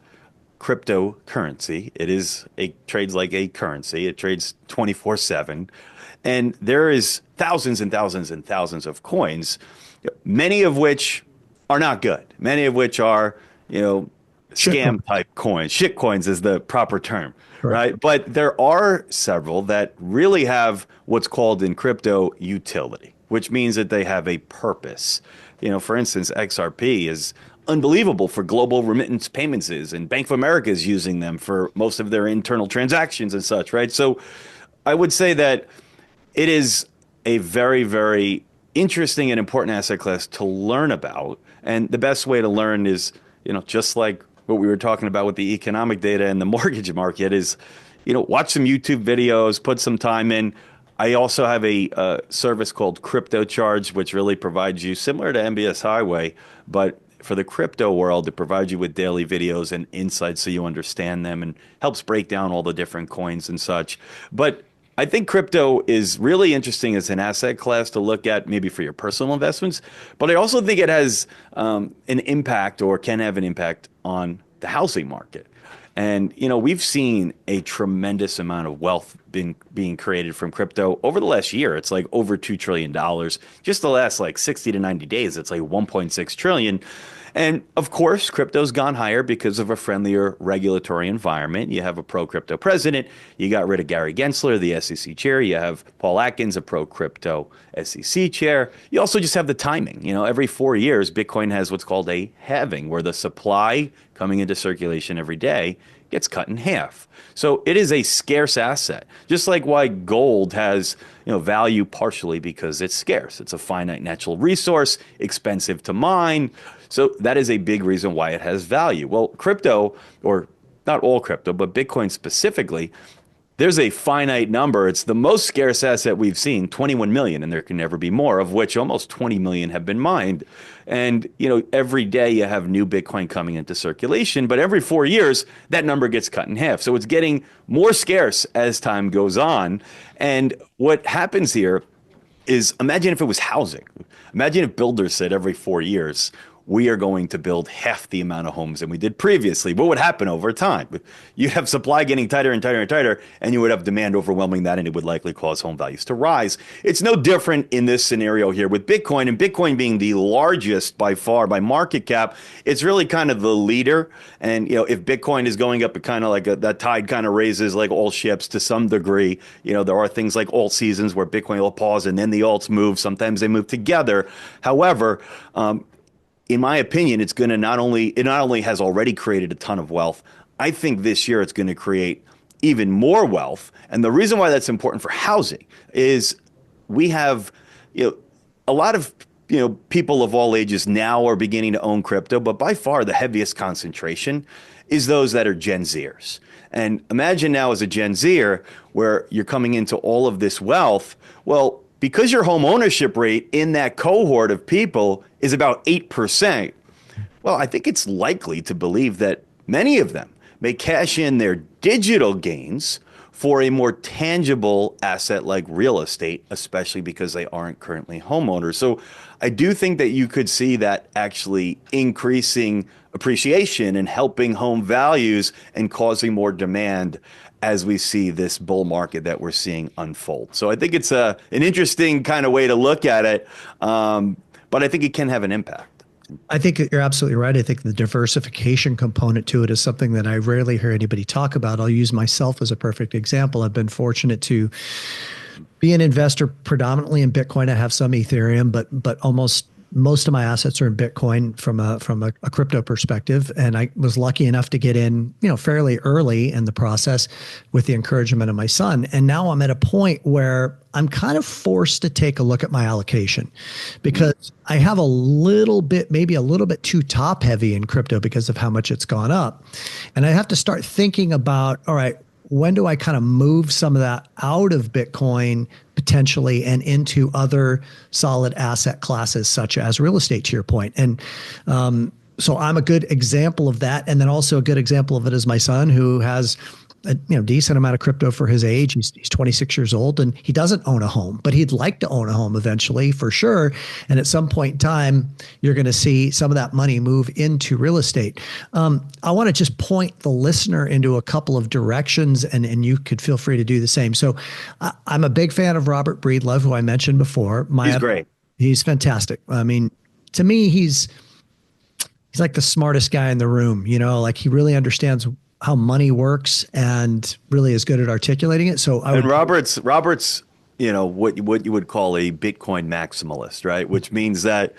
cryptocurrency. It trades like a currency. It trades 24/7. And there is thousands and thousands and thousands of coins, many of which are not good. Many of which are, scam type coins. Shit coins is the proper term, right? But there are several that really have what's called in crypto utility, which means that they have a purpose. For instance, XRP is unbelievable for global remittance payments, and Bank of America is using them for most of their internal transactions and such, right? So I would say that it is a very, very interesting and important asset class to learn about. And the best way to learn is, just like what we were talking about with the economic data and the mortgage market, is, watch some YouTube videos, put some time in. I also have a service called Crypto Charge, which really provides you, similar to MBS Highway, but for the crypto world, it provides you with daily videos and insights so you understand them and helps break down all the different coins and such. But I think crypto is really interesting as an asset class to look at, maybe for your personal investments. But I also think it has an impact, or can have an impact, on the housing market. And, we've seen a tremendous amount of wealth being created from crypto over the last year. It's like over $2 trillion. Just the last like 60 to 90 days, it's like 1.6 trillion. And of course, crypto's gone higher because of a friendlier regulatory environment. You have a pro-crypto president. You got rid of Gary Gensler, the SEC chair. You have Paul Atkins, a pro-crypto SEC chair. You also just have the timing. Every 4 years, Bitcoin has what's called a halving, where the supply coming into circulation every day gets cut in half. So it is a scarce asset, just like why gold has value partially because it's scarce. It's a finite natural resource, expensive to mine. So that is a big reason why it has value. Well, crypto, or not all crypto, but Bitcoin specifically, there's a finite number. It's the most scarce asset we've seen, 21 million, and there can never be more, of which almost 20 million have been mined. And, every day you have new Bitcoin coming into circulation, but every 4 years, that number gets cut in half. So it's getting more scarce as time goes on. And what happens here is, imagine if it was housing. Imagine if builders said every 4 years, we are going to build half the amount of homes than we did previously. What would happen over time? You'd have supply getting tighter and tighter and tighter, and you would have demand overwhelming that, and it would likely cause home values to rise. It's no different in this scenario here with Bitcoin, and Bitcoin being the largest by far by market cap, it's really kind of the leader. And, if Bitcoin is going up, it kind of like that tide kind of raises like all ships to some degree. There are things like alt seasons where Bitcoin will pause and then the alts move. Sometimes they move together. However, in my opinion, it's going to not only has already created a ton of wealth, I think this year it's going to create even more wealth. And the reason why that's important for housing is we have, a lot of, people of all ages now are beginning to own crypto, but by far the heaviest concentration is those that are Gen Zers. And imagine now as a Gen Zer where you're coming into all of this wealth. Well, because your home ownership rate in that cohort of people is about 8%, well, I think it's likely to believe that many of them may cash in their digital gains for a more tangible asset like real estate, especially because they aren't currently homeowners. So I do think that you could see that actually increasing appreciation and helping home values and causing more demand as we see this bull market that we're seeing unfold. So I think it's an interesting kind of way to look at it, but I think it can have an impact. I think you're absolutely right. I think the diversification component to it is something that I rarely hear anybody talk about. I'll use myself as a perfect example. I've been fortunate to be an investor predominantly in Bitcoin. I have some Ethereum, but almost most of my assets are in Bitcoin from a crypto perspective. And I was lucky enough to get in, fairly early in the process with the encouragement of my son. And now I'm at a point where I'm kind of forced to take a look at my allocation because I have maybe a little bit too top heavy in crypto because of how much it's gone up. And I have to start thinking about, all right, when do I kind of move some of that out of Bitcoin potentially and into other solid asset classes such as real estate, to your point? And so I'm a good example of that. And then also a good example of it is my son, who has a decent amount of crypto for his age. He's 26 years old and he doesn't own a home, but he'd like to own a home eventually for sure. And at some point in time, you're going to see some of that money move into real estate. I want to just point the listener into a couple of directions and you could feel free to do the same. So I'm a big fan of Robert Breedlove, who I mentioned before. He's great. He's fantastic. I mean, to me, he's like the smartest guy in the room, like he really understands how money works and really is good at articulating it. So Robert's, what you would call a Bitcoin maximalist, right? Which means that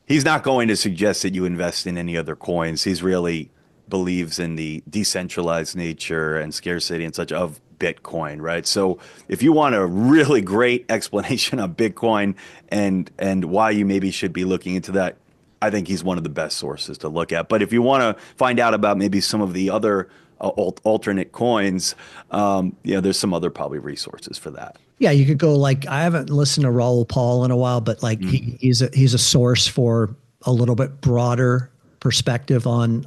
he's not going to suggest that you invest in any other coins. He's really believes in the decentralized nature and scarcity and such of Bitcoin, right? So if you want a really great explanation of Bitcoin and why you maybe should be looking into that, I think he's one of the best sources to look at. But if you want to find out about maybe some of the other alternate coins, there's some other probably resources for that. Yeah, you could go I haven't listened to Raoul Paul in a while, but he's a source for a little bit broader perspective on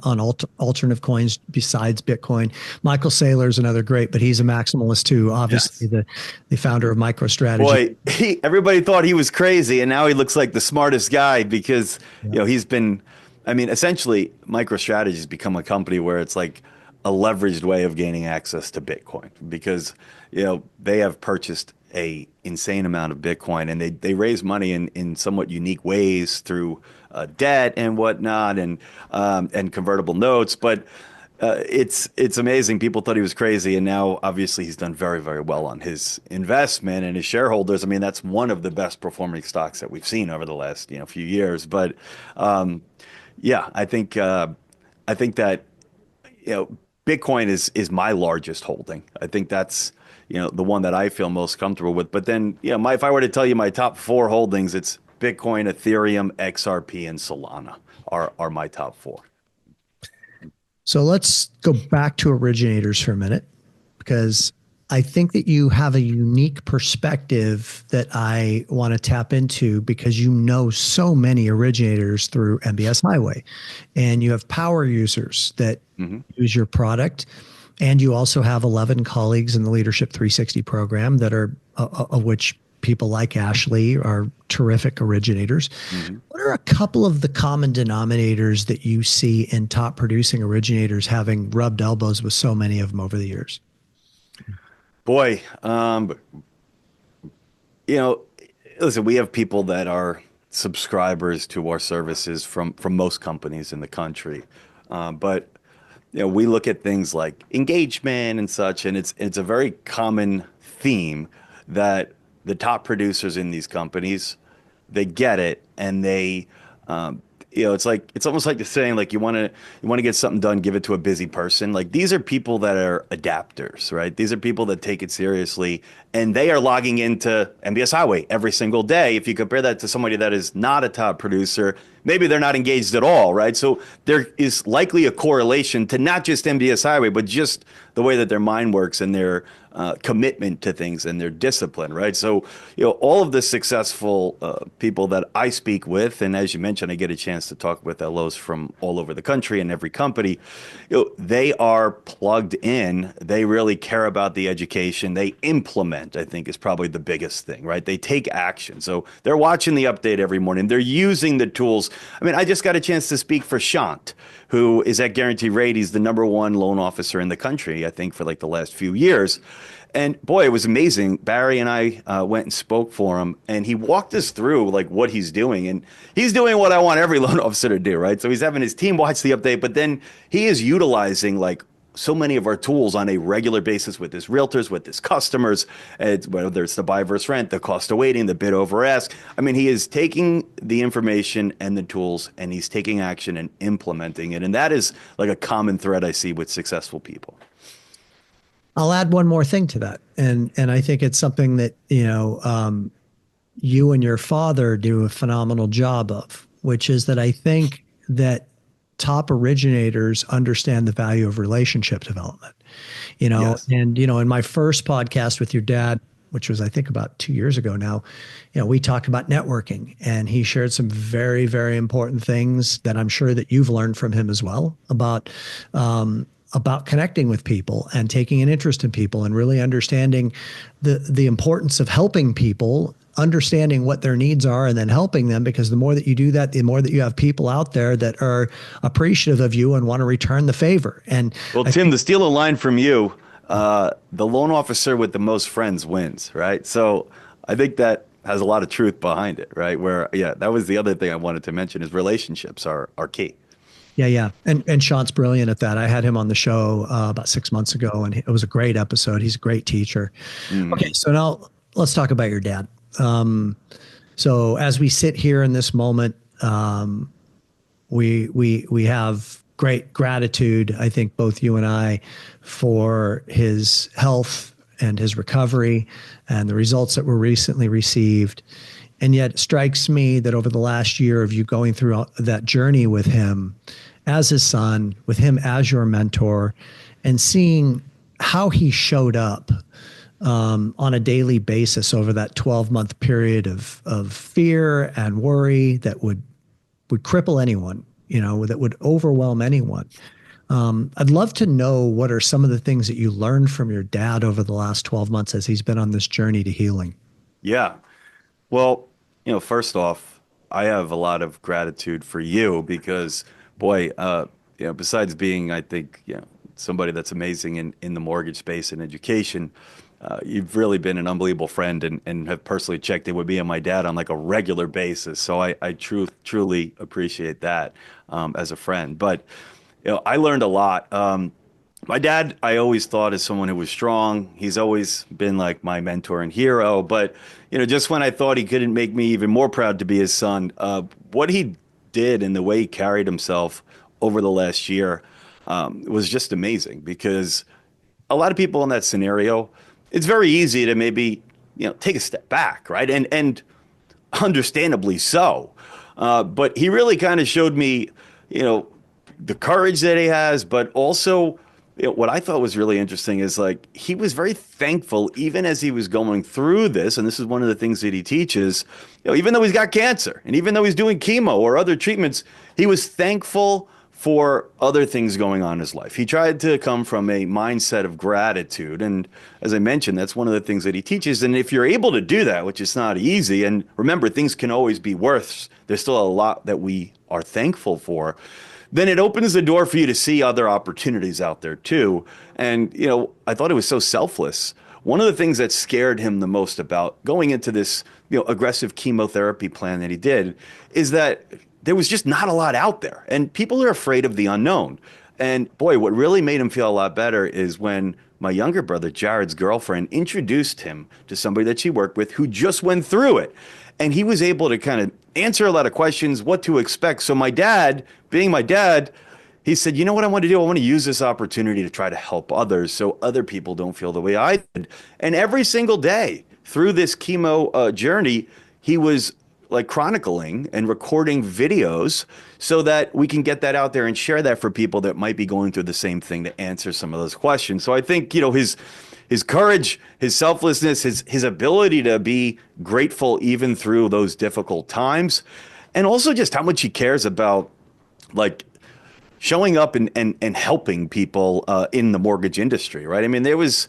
alternative coins besides Bitcoin. Michael Saylor's another great, but he's a maximalist too. Obviously, yes. the founder of MicroStrategy. Boy, everybody thought he was crazy, and now he looks like the smartest guy because he's been. I mean, essentially, MicroStrategy has become a company where it's like a leveraged way of gaining access to Bitcoin because, they have purchased a insane amount of Bitcoin and they raise money in somewhat unique ways through debt and whatnot and convertible notes. But it's amazing. People thought he was crazy, and now obviously he's done very, very well on his investment and his shareholders. I mean, that's one of the best performing stocks that we've seen over the last few years. But yeah, I think that Bitcoin is my largest holding. I think that's the one that I feel most comfortable with. But then my if I were to tell you my top four holdings, it's Bitcoin, Ethereum, XRP, and Solana are my top four. So let's go back to originators for a minute, because I think that you have a unique perspective that I want to tap into, because you know so many originators through MBS Highway, and you have power users that use your product. And you also have 11 colleagues in the Leadership 360 program that are, of which people like Ashley are terrific originators. What are a couple of the common denominators that you see in top producing originators, having rubbed elbows with so many of them over the years? Boy, listen, we have people that are subscribers to our services from most companies in the country. But we look at things like engagement and such, and it's a very common theme that the top producers in these companies, they get it, and they it's almost like the saying, like, you want to get something done, give it to a busy person. Like, these are people that are adapters, right? These are people that take it seriously, and they are logging into MBS Highway every single day. If you compare that to somebody that is not a top producer, maybe they're not engaged at all, right? So there is likely a correlation to not just MBS Highway, but just the way that their mind works and their commitment to things and their discipline, right? So, all of the successful people that I speak with, and as you mentioned, I get a chance to talk with LOs from all over the country and every company, they are plugged in. They really care about the education. They implement, I think, is probably the biggest thing, right? They take action. So they're watching the update every morning. They're using the tools. I mean, I just got a chance to speak for Shant, who is at Guarantee Rate. He's the #1 loan officer in the country, I think, for like the last few years. And boy, it was amazing. Barry and I went and spoke for him, and he walked us through like what he's doing. And he's doing what I want every loan officer to do, right? So he's having his team watch the update, but then he is utilizing like so many of our tools on a regular basis with his realtors, with his customers, whether it's the buy versus rent, the cost of waiting, the bid over ask. I mean, he is taking the information and the tools, and he's taking action and implementing it. And that is like a common thread I see with successful people. I'll add one more thing to that. And I think it's something that, you and your father do a phenomenal job of, which is that I think that top originators understand the value of relationship development, Yes. and, in my first podcast with your dad, which was, I think, about 2 years ago now, we talked about networking, and he shared some very, very important things that I'm sure that you've learned from him as well about connecting with people and taking an interest in people and really understanding the importance of helping people, understanding what their needs are, and then helping them, because the more that you do that, the more that you have people out there that are appreciative of you and want to return the favor. And Well, Tim, to steal a line from you, the loan officer with the most friends wins, right? So I think that has a lot of truth behind it, right? Where, yeah, that was the other thing I wanted to mention, is relationships are key. yeah. And Sean's brilliant at that. I had him on the show about 6 months ago, and it was a great episode. He's a great teacher. Okay, so now let's talk about your dad. So as we sit here in this moment, we have great gratitude, I think, both you and I, for his health and his recovery and the results that were recently received. And yet it strikes me that over the last year of you going through that journey with him as his son, with him as your mentor, and seeing how he showed up on a daily basis over that 12-month period of fear and worry that would cripple anyone, that would overwhelm anyone. I'd love to know, what are some of the things that you learned from your dad over the last 12 months as he's been on this journey to healing? Yeah. Well, first off, I have a lot of gratitude for you because, boy, besides being, I think, somebody that's amazing in the mortgage space and education. You've really been an unbelievable friend and have personally checked in with me and my dad on like a regular basis. So I truly appreciate that as a friend. But I learned a lot. My dad, I always thought as someone who was strong. He's always been like my mentor and hero. But just when I thought he couldn't make me even more proud to be his son, what he did and the way he carried himself over the last year was just amazing. Because a lot of people in that scenario, it's very easy to maybe take a step back, right? And understandably so. But he really kind of showed me, the courage that he has, but also what I thought was really interesting is like he was very thankful even as he was going through this. And this is one of the things that he teaches, even though he's got cancer and even though he's doing chemo or other treatments, he was thankful for other things going on in his life. He tried to come from a mindset of gratitude. And as I mentioned, that's one of the things that he teaches. And if you're able to do that, which is not easy, and remember, things can always be worse, there's still a lot that we are thankful for, then it opens the door for you to see other opportunities out there too. And, I thought it was so selfless. One of the things that scared him the most about going into this, aggressive chemotherapy plan that he did is that there was just not a lot out there. And people are afraid of the unknown. And boy, what really made him feel a lot better is when my younger brother, Jared's girlfriend, introduced him to somebody that she worked with who just went through it. And he was able to kind of answer a lot of questions, what to expect. So my dad, being my dad, he said, you know what I want to do? I want to use this opportunity to try to help others so other people don't feel the way I did. And every single day through this chemo journey, he was like chronicling and recording videos so that we can get that out there and share that for people that might be going through the same thing to answer some of those questions. So I think, his courage, his selflessness, his ability to be grateful even through those difficult times, and also just how much he cares about like showing up and helping people in the mortgage industry, right? I mean, there was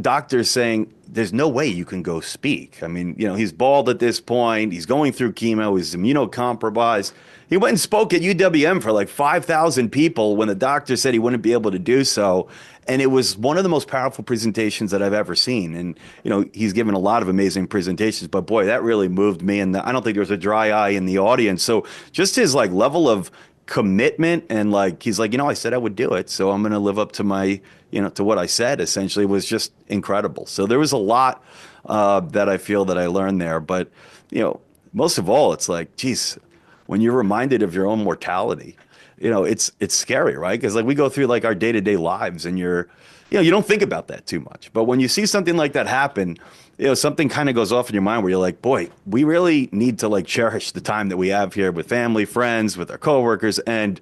doctors saying there's no way you can go speak. I mean, he's bald at this point. He's going through chemo. He's immunocompromised. He went and spoke at UWM for like 5,000 people when the doctor said he wouldn't be able to do so. And it was one of the most powerful presentations that I've ever seen. And, he's given a lot of amazing presentations, but boy, that really moved me. And I don't think there was a dry eye in the audience. So just his like level of commitment and like, he's like, I said I would do it. So I'm going to live up to my, to what I said, essentially, was just incredible. So there was a lot that I feel that I learned there. But, most of all, it's like, geez, when you're reminded of your own mortality, it's scary, right? Because like we go through like our day-to-day lives and you don't think about that too much. But when you see something like that happen, something kind of goes off in your mind where you're like, boy, we really need to like cherish the time that we have here with family, friends, with our coworkers. And,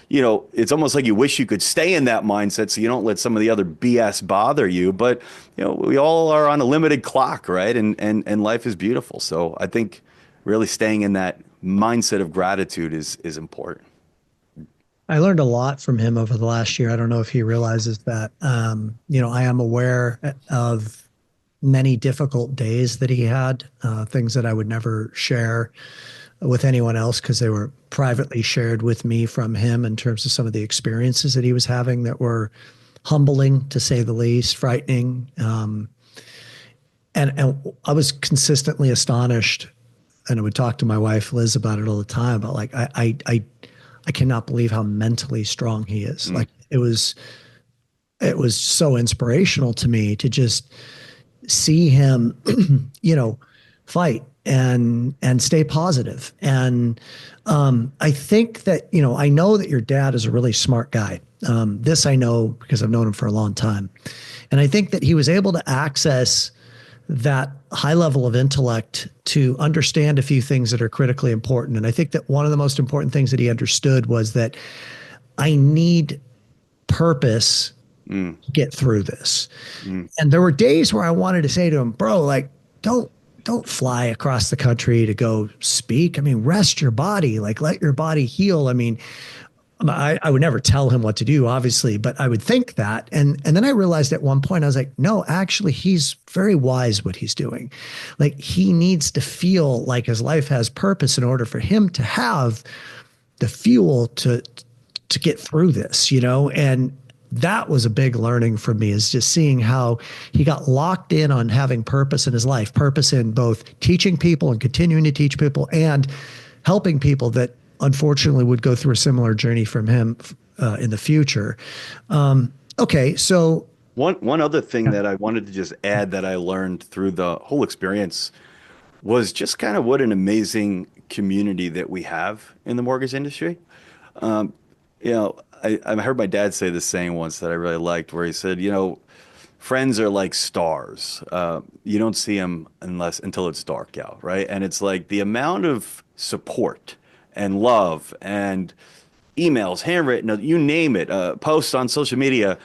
it's almost like you wish you could stay in that mindset so you don't let some of the other BS bother you. But, we all are on a limited clock, right? And life is beautiful. So I think really staying in that mindset of gratitude is important. I learned a lot from him over the last year. I don't know if he realizes that. I am aware of many difficult days that he had, things that I would never share with anyone else because they were privately shared with me from him in terms of some of the experiences that he was having that were humbling, to say the least, frightening. And I was consistently astonished, and I would talk to my wife, Liz, about it all the time, about like, I cannot believe how mentally strong he is. Like it was so inspirational to me to just see him, fight and stay positive. And I think that, I know that your dad is a really smart guy. This I know because I've known him for a long time. And I think that he was able to access that high level of intellect to understand a few things that are critically important. And I think that one of the most important things that he understood was that I need purpose to get through this. And there were days where I wanted to say to him, bro, like, don't fly across the country to go speak. I mean, rest your body, like let your body heal. I mean, I would never tell him what to do, obviously, but I would think that. And then I realized at one point, I was like, no, actually, he's very wise what he's doing. Like he needs to feel like his life has purpose in order for him to have the fuel to get through this, and that was a big learning for me, is just seeing how he got locked in on having purpose in his life, purpose in both teaching people and continuing to teach people and helping people that unfortunately would go through a similar journey from him in the future. Okay, so One other thing that I wanted to just add that I learned through the whole experience was just kind of what an amazing community that we have in the mortgage industry. Um, I heard my dad say this saying once that I really liked, where he said, friends are like stars. You don't see them until it's dark out, right? And it's like the amount of support and love and emails, handwritten, you name it, posts on social media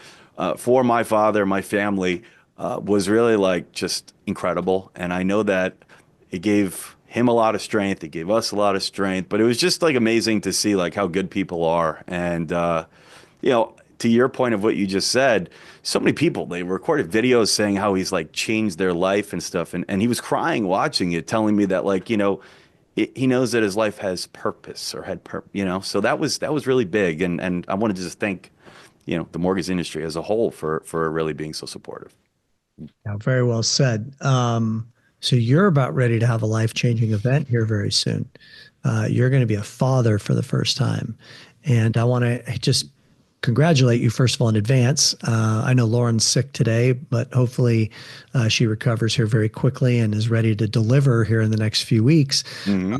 for my father, my family, was really like just incredible. And I know that it gave him a lot of strength. It gave us a lot of strength, but it was just like amazing to see like how good people are. And, to your point of what you just said, so many people, they recorded videos saying how he's like changed their life and stuff. And he was crying watching it, telling me that like, he knows that his life has purpose or had so that was really big. And I wanted to just thank, the mortgage industry as a whole for really being so supportive. yeah, very well said. So you're about ready to have a life-changing event here very soon. You're going to be a father for the first time. And I want to just congratulate you, first of all, in advance. I know Lauren's sick today, but hopefully she recovers here very quickly and is ready to deliver here in the next few weeks. Hmm.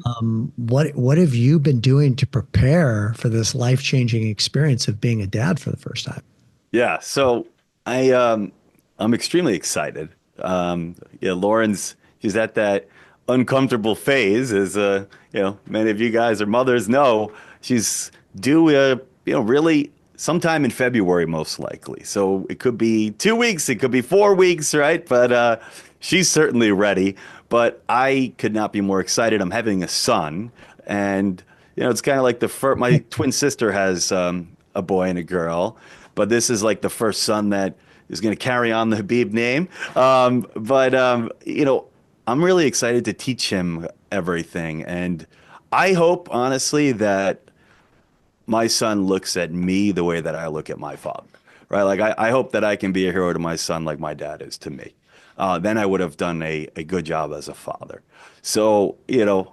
What have you been doing to prepare for this life-changing experience of being a dad for the first time? Yeah, so I'm extremely excited. Lauren's she's at that uncomfortable phase, as many of you guys are mothers know. She's due, really sometime in February, most likely. So it could be 2 weeks, it could be 4 weeks, right? But she's certainly ready. But I could not be more excited. I'm having a son, and it's kind of like the first. My twin sister has a boy and a girl, but this is like the first son that is going to carry on the Habib name. But I'm really excited to teach him everything, and I hope honestly that my son looks at me the way that I look at my father, right? Like I hope that I can be a hero to my son like my dad is to me. Then I would have done a good job as a father. So,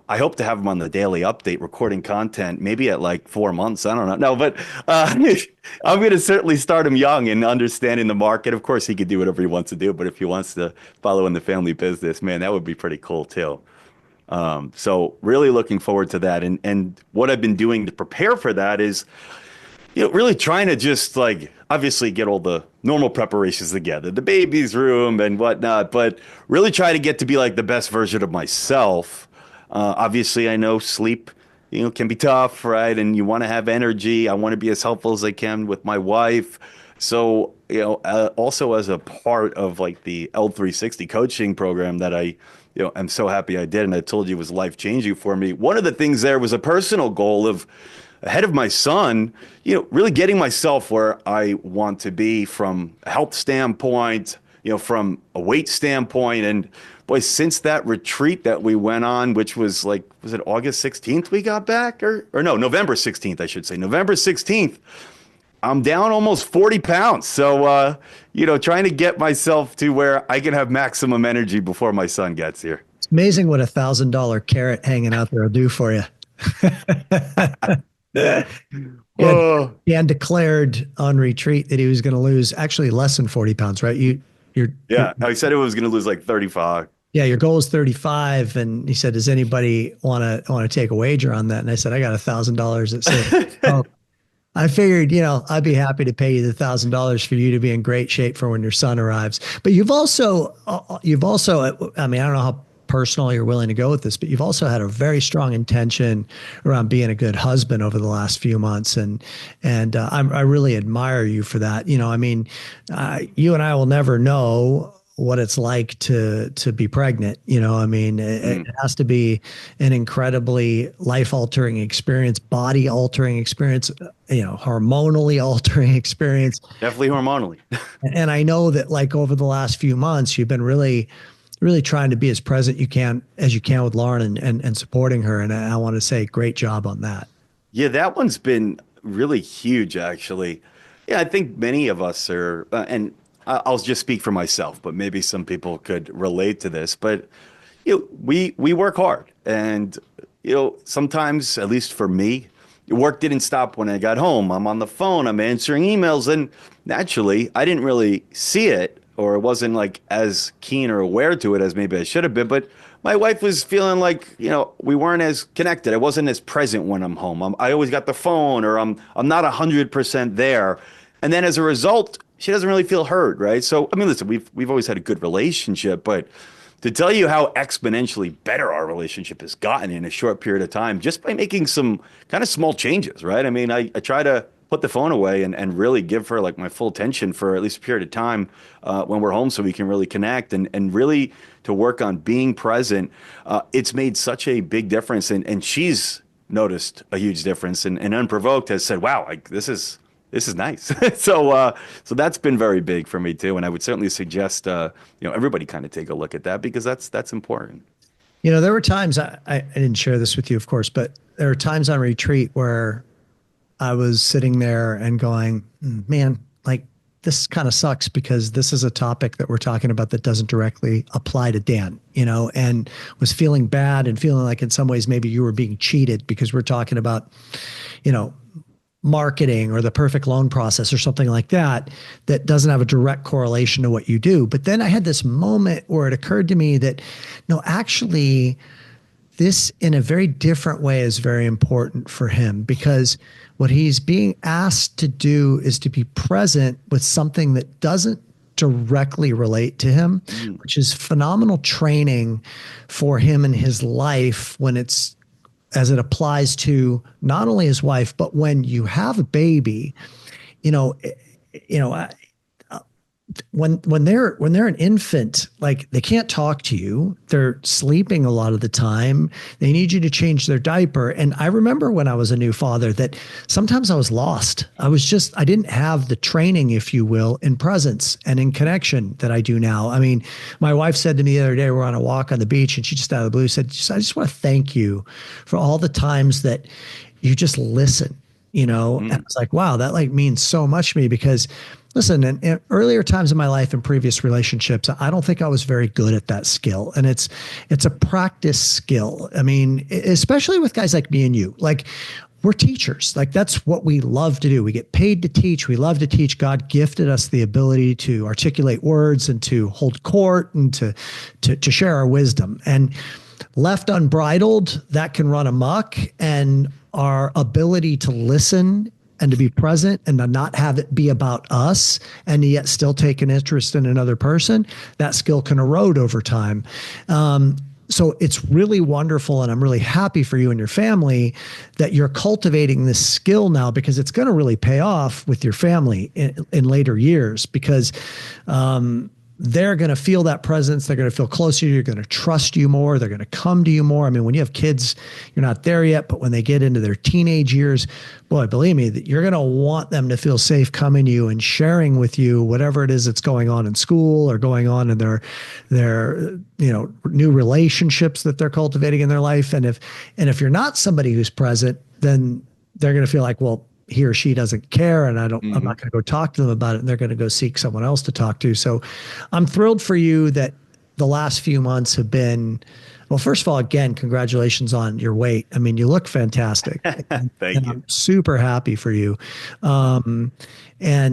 I hope to have him on the daily update, recording content, maybe at like 4 months. I don't know. No, but I'm going to certainly start him young and understanding the market. Of course, he could do whatever he wants to do, but if he wants to follow in the family business, man, that would be pretty cool too. So really looking forward to that. And what I've been doing to prepare for that is, really trying to just like obviously get all the normal preparations together, the baby's room and whatnot, but really try to get to be like the best version of myself. Obviously, I know sleep, can be tough, right? And you want to have energy. I want to be as helpful as I can with my wife. So, also as a part of like the L360 coaching program that I'm so happy I did, and I told you it was life changing for me. One of the things there was a personal goal of ahead of my son, really getting myself where I want to be from a health standpoint, from a weight standpoint. And boy, since that retreat that we went on, which was like, was it August 16th we got back or no, November 16th, I should say, November 16th, I'm down almost 40 pounds. So, trying to get myself to where I can have maximum energy before my son gets here. It's amazing what $1,000 carrot hanging out there will do for you. Oh, Dan declared on retreat that he was going to lose actually less than 40 pounds, right? yeah. No, he said it was going to lose like 35. Yeah, your goal is 35. And he said, does anybody want to take a wager on that? And I said, I got $1,000 that said, oh, I figured, I'd be happy to pay you the $1,000 for you to be in great shape for when your son arrives. But you've also, I mean, I don't know how personal you're willing to go with this, but you've also had a very strong intention around being a good husband over the last few months. And I really admire you for that. I mean, you and I will never know what it's like to be pregnant. I mean, it has to be an incredibly life altering experience, body altering experience, hormonally altering experience. Definitely hormonally. And I know that like over the last few months, you've been really trying to be as present as you can with Lauren and supporting her. And I want to say great job on that. Yeah, that one's been really huge, actually. Yeah, I think many of us are, and I'll just speak for myself, but maybe some people could relate to this. But we work hard, and sometimes, at least for me, work didn't stop when I got home. I'm on the phone, I'm answering emails, and naturally, I didn't really see it, or it wasn't like as keen or aware to it as maybe I should have been. But my wife was feeling like, we weren't as connected. I wasn't as present when I'm home. I always got the phone, or I'm not 100% there. And then as a result, she doesn't really feel heard, right? So, I mean, listen, we've always had a good relationship, but to tell you how exponentially better our relationship has gotten in a short period of time, just by making some kind of small changes, right? I mean, I try to put the phone away and really give her like my full attention for at least a period of time when we're home so we can really connect and really to work on being present. It's made such a big difference. And she's noticed a huge difference and unprovoked has said, wow, like this is nice. So that's been very big for me too. And I would certainly suggest, everybody kind of take a look at that because that's important. There were times I didn't share this with you, of course, but there were times on retreat where I was sitting there and going, man, like this kind of sucks because this is a topic that we're talking about that doesn't directly apply to Dan, and was feeling bad and feeling like in some ways maybe you were being cheated because we're talking about, marketing or the perfect loan process or something like that, that doesn't have a direct correlation to what you do. But then I had this moment where it occurred to me that, no, actually, this in a very different way is very important for him because what he's being asked to do is to be present with something that doesn't directly relate to him, which is phenomenal training for him in his life when it's as it applies to not only his wife, but when you have a baby, you know, you know, when they're an infant, like they can't talk to you, they're sleeping a lot of the time. They need you to change their diaper. And I remember when I was a new father that sometimes I was lost. I didn't have the training, if you will, in presence and in connection that I do now. I mean, my wife said to me the other day, we're on a walk on the beach, and she just out of the blue said, I just want to thank you for all the times that you just listen. And I was like, wow, that like means so much to me because listen, in earlier times in my life in previous relationships, I don't think I was very good at that skill. And it's a practice skill. I mean, especially with guys like me and you, like we're teachers. Like that's what we love to do. We get paid to teach. We love to teach. God gifted us the ability to articulate words and to hold court and to share our wisdom. And left unbridled, that can run amok. And our ability to listen and to be present and to not have it be about us and yet still take an interest in another person, that skill can erode over time. So it's really wonderful, and I'm really happy for you and your family that you're cultivating this skill now because it's going to really pay off with your family in later years because they're going to feel that presence. They're going to feel closer. You're going to trust you more. They're going to come to you more. I mean, when you have kids, you're not there yet, but when they get into their teenage years, boy, believe me, that you're going to want them to feel safe coming to you and sharing with you whatever it is that's going on in school or going on in their new relationships that they're cultivating in their life. And if you're not somebody who's present, then they're going to feel like, well, he or she doesn't care and I'm not going to go talk to them about it, and they're going to go seek someone else to talk to. So I'm thrilled for you that the last few months have been, well, first of all, again, congratulations on your weight. I mean, you look fantastic. Thank you. I'm super happy for you. And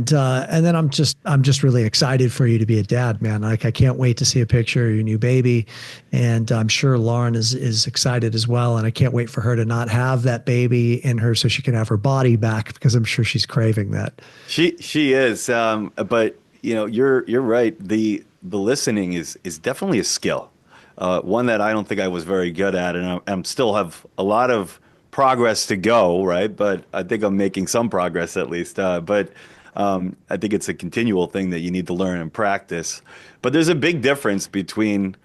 then I'm just really excited for you to be a dad, man. Like I can't wait to see a picture of your new baby. And I'm sure Lauren is excited as well. And I can't wait for her to not have that baby in her so she can have her body back because I'm sure she's craving that. She is. But you're right. The listening is definitely a skill. One that I don't think I was very good at, and I'm still have a lot of progress to go, right? But I think I'm making some progress at least. But I think it's a continual thing that you need to learn and practice. But there's a big difference between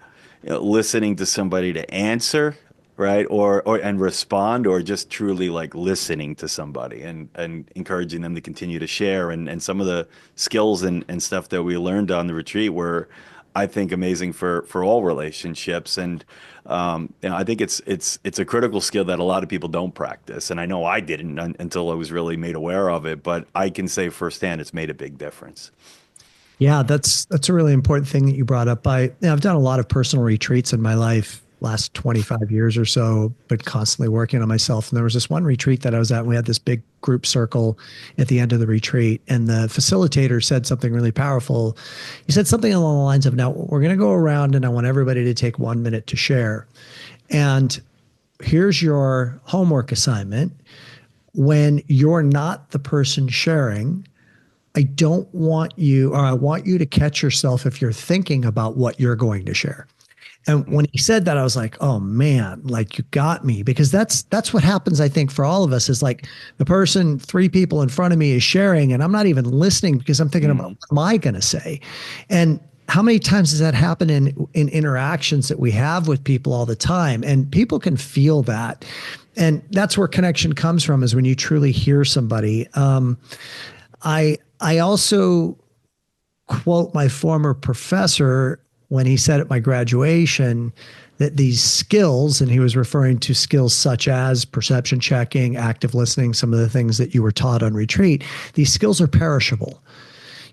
listening to somebody to answer, right, or and respond, or just truly like listening to somebody and encouraging them to continue to share. And some of the skills and stuff that we learned on the retreat were I think amazing for all relationships. And I think it's a critical skill that a lot of people don't practice. And I know I didn't until I was really made aware of it. But I can say firsthand, it's made a big difference. Yeah, that's a really important thing that you brought up. I've done a lot of personal retreats in my life, last 25 years or so, but constantly working on myself. And there was this one retreat that I was at, and we had this big group circle at the end of the retreat. And the facilitator said something really powerful. He said something along the lines of, now we're going to go around and I want everybody to take 1 minute to share. And here's your homework assignment. When you're not the person sharing, I don't want you, or I want you to catch yourself if you're thinking about what you're going to share. And when he said that, I was like, oh man, like you got me, because that's what happens, I think, for all of us, is like the person, three people in front of me is sharing and I'm not even listening because I'm thinking about what am I going to say? And how many times does that happen in interactions that we have with people all the time? And people can feel that. And that's where connection comes from, is when you truly hear somebody. I also quote my former professor when he said at my graduation that these skills, and he was referring to skills such as perception checking, active listening, some of the things that you were taught on retreat, these skills are perishable.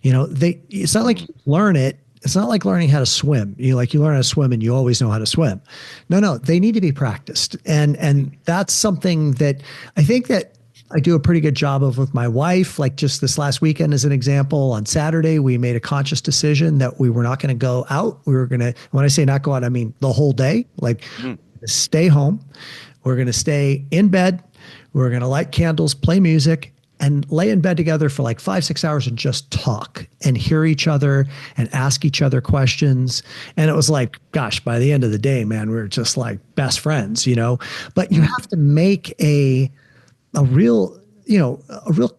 It's not like you learn it. It's not like learning how to swim. You learn how to swim and you always know how to swim. No, they need to be practiced. And that's something that I think that I do a pretty good job of with my wife. Like just this last weekend, as an example, on Saturday, we made a conscious decision that we were not going to go out. We were going to, when I say not go out, I mean the whole day, like stay home. We're going to stay in bed. We're going to light candles, play music, and lay in bed together for like 5-6 hours and just talk and hear each other and ask each other questions. And it was like, gosh, by the end of the day, man, we were just like best friends, but you have to make a real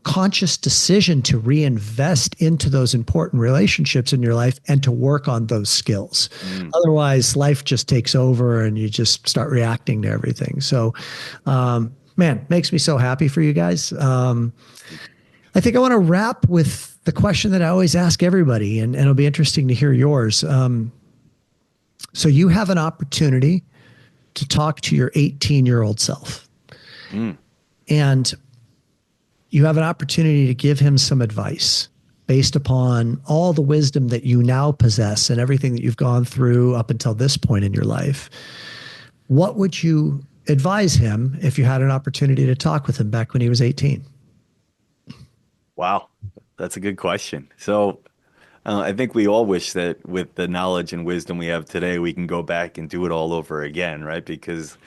conscious decision to reinvest into those important relationships in your life and to work on those skills. Otherwise, life just takes over and you just start reacting to everything. So, man, makes me so happy for you guys. I think I want to wrap with the question that I always ask everybody, and it'll be interesting to hear yours. So you have an opportunity to talk to your 18-year-old self. And you have an opportunity to give him some advice based upon all the wisdom that you now possess and everything that you've gone through up until this point in your life. What would you advise him if you had an opportunity to talk with him back when he was 18? Wow, that's a good question. So I think we all wish that with the knowledge and wisdom we have today, we can go back and do it all over again, right? Because,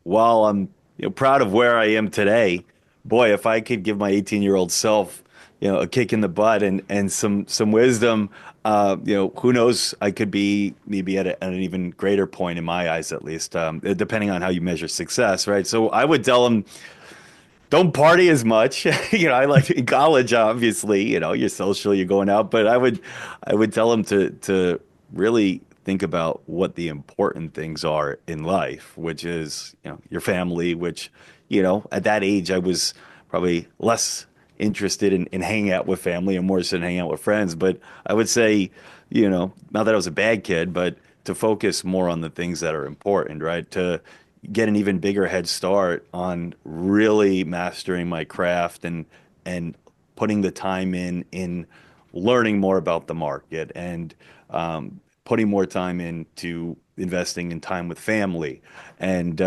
while I'm proud of where I am today, boy, if I could give my 18-year-old self, a kick in the butt and some wisdom, who knows, I could be maybe at an even greater point in my eyes, at least, depending on how you measure success, right? So I would tell him, don't party as much. I like in college, obviously, you're social, you're going out, but I would tell him to really think about what the important things are in life, which is, your family, which, at that age, I was probably less interested in hanging out with family and more interested in hanging out with friends. But I would say, not that I was a bad kid, but to focus more on the things that are important, right? To get an even bigger head start on really mastering my craft and putting the time in learning more about the market and putting more time into investing in time with family and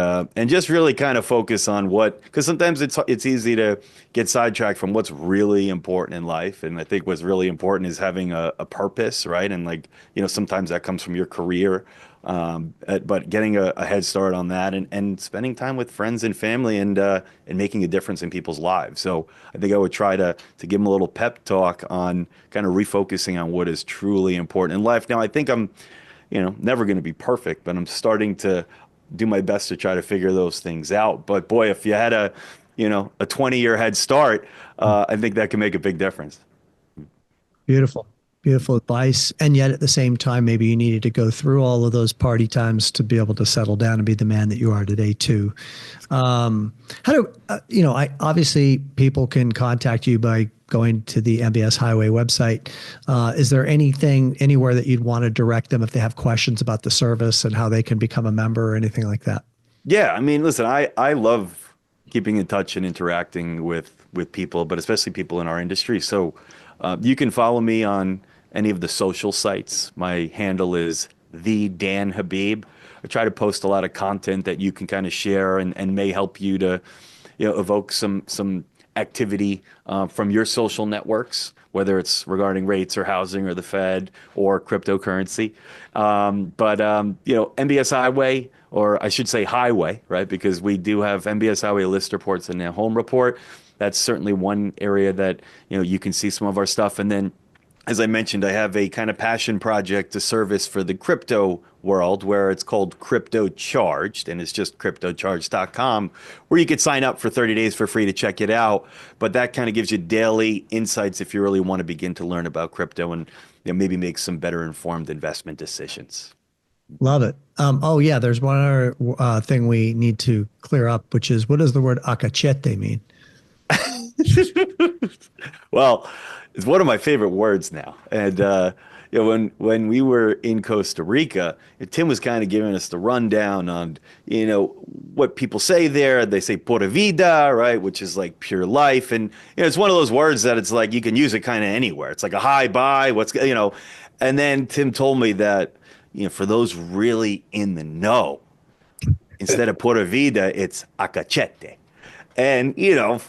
just really kind of focus on because sometimes it's easy to get sidetracked from what's really important in life. And I think what's really important is having a purpose, right? And sometimes that comes from your career. But getting a head start on that and spending time with friends and family and making a difference in people's lives. So I think I would try to give them a little pep talk on kind of refocusing on what is truly important in life. Now, I think I'm, never going to be perfect, but I'm starting to do my best to try to figure those things out. But boy, if you had a 20-year head start, I think that can make a big difference. Beautiful. Beautiful advice. And yet at the same time, maybe you needed to go through all of those party times to be able to settle down and be the man that you are today how do, I obviously people can contact you by going to the MBS Highway website. Is there anything anywhere that you'd want to direct them if they have questions about the service and how they can become a member or anything like that? Yeah, I mean, listen, I love keeping in touch and interacting with people, but especially people in our industry. So you can follow me on any of the social sites. My handle is the Dan Habib. I try to post a lot of content that you can kind of share and may help you to, evoke some activity from your social networks, whether it's regarding rates or housing or the Fed or cryptocurrency. MBS Highway, or I should say Highway, right? Because we do have MBS Highway list reports and a home report. That's certainly one area that, you can see some of our stuff. And then, as I mentioned, I have a kind of passion project to service for the crypto world where it's called Crypto Charged, and it's just cryptocharged.com, where you could sign up for 30 days for free to check it out. But that kind of gives you daily insights if you really want to begin to learn about crypto and maybe make some better informed investment decisions. Love it. Oh yeah, there's one other thing we need to clear up, which is, what does the word acachete mean? Well, it's one of my favorite words now. And when we were in Costa Rica, Tim was kind of giving us the rundown on what people say there. They say pura vida, right, which is like pure life, and it's one of those words that it's like you can use it kind of anywhere. It's like a hi bye. And then Tim told me that for those really in the know, instead of pura vida, it's acachete. And,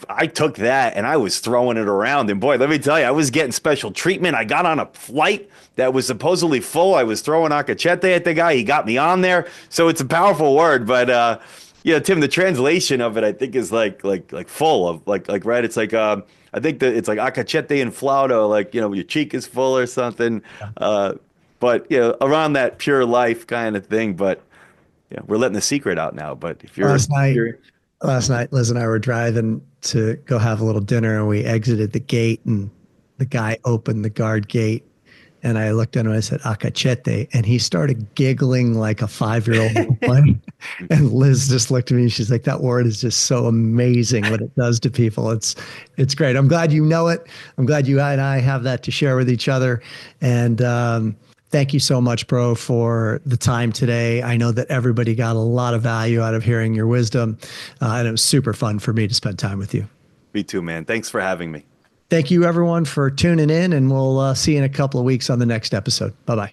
I took that and I was throwing it around. And boy, let me tell you, I was getting special treatment. I got on a flight that was supposedly full. I was throwing acachete at the guy. He got me on there. So it's a powerful word. But, Tim, the translation of it, I think, is like full of right. It's like, I think that it's like acachete inflado, like, your cheek is full or something. But, around that pure life kind of thing. But we're letting the secret out now. But if you're, Last night, Liz and I were driving to go have a little dinner, and we exited the gate, and the guy opened the guard gate, and I looked at him and I said, acachete, and he started giggling like a 5-year-old boy. And Liz just looked at me and she's like, that word is just so amazing what it does to people. It's great. I'm glad you know it. I'm glad you and I have that to share with each other. And thank you so much, bro, for the time today. I know that everybody got a lot of value out of hearing your wisdom, and it was super fun for me to spend time with you. Me too, man. Thanks for having me. Thank you, everyone, for tuning in, and we'll see you in a couple of weeks on the next episode. Bye-bye.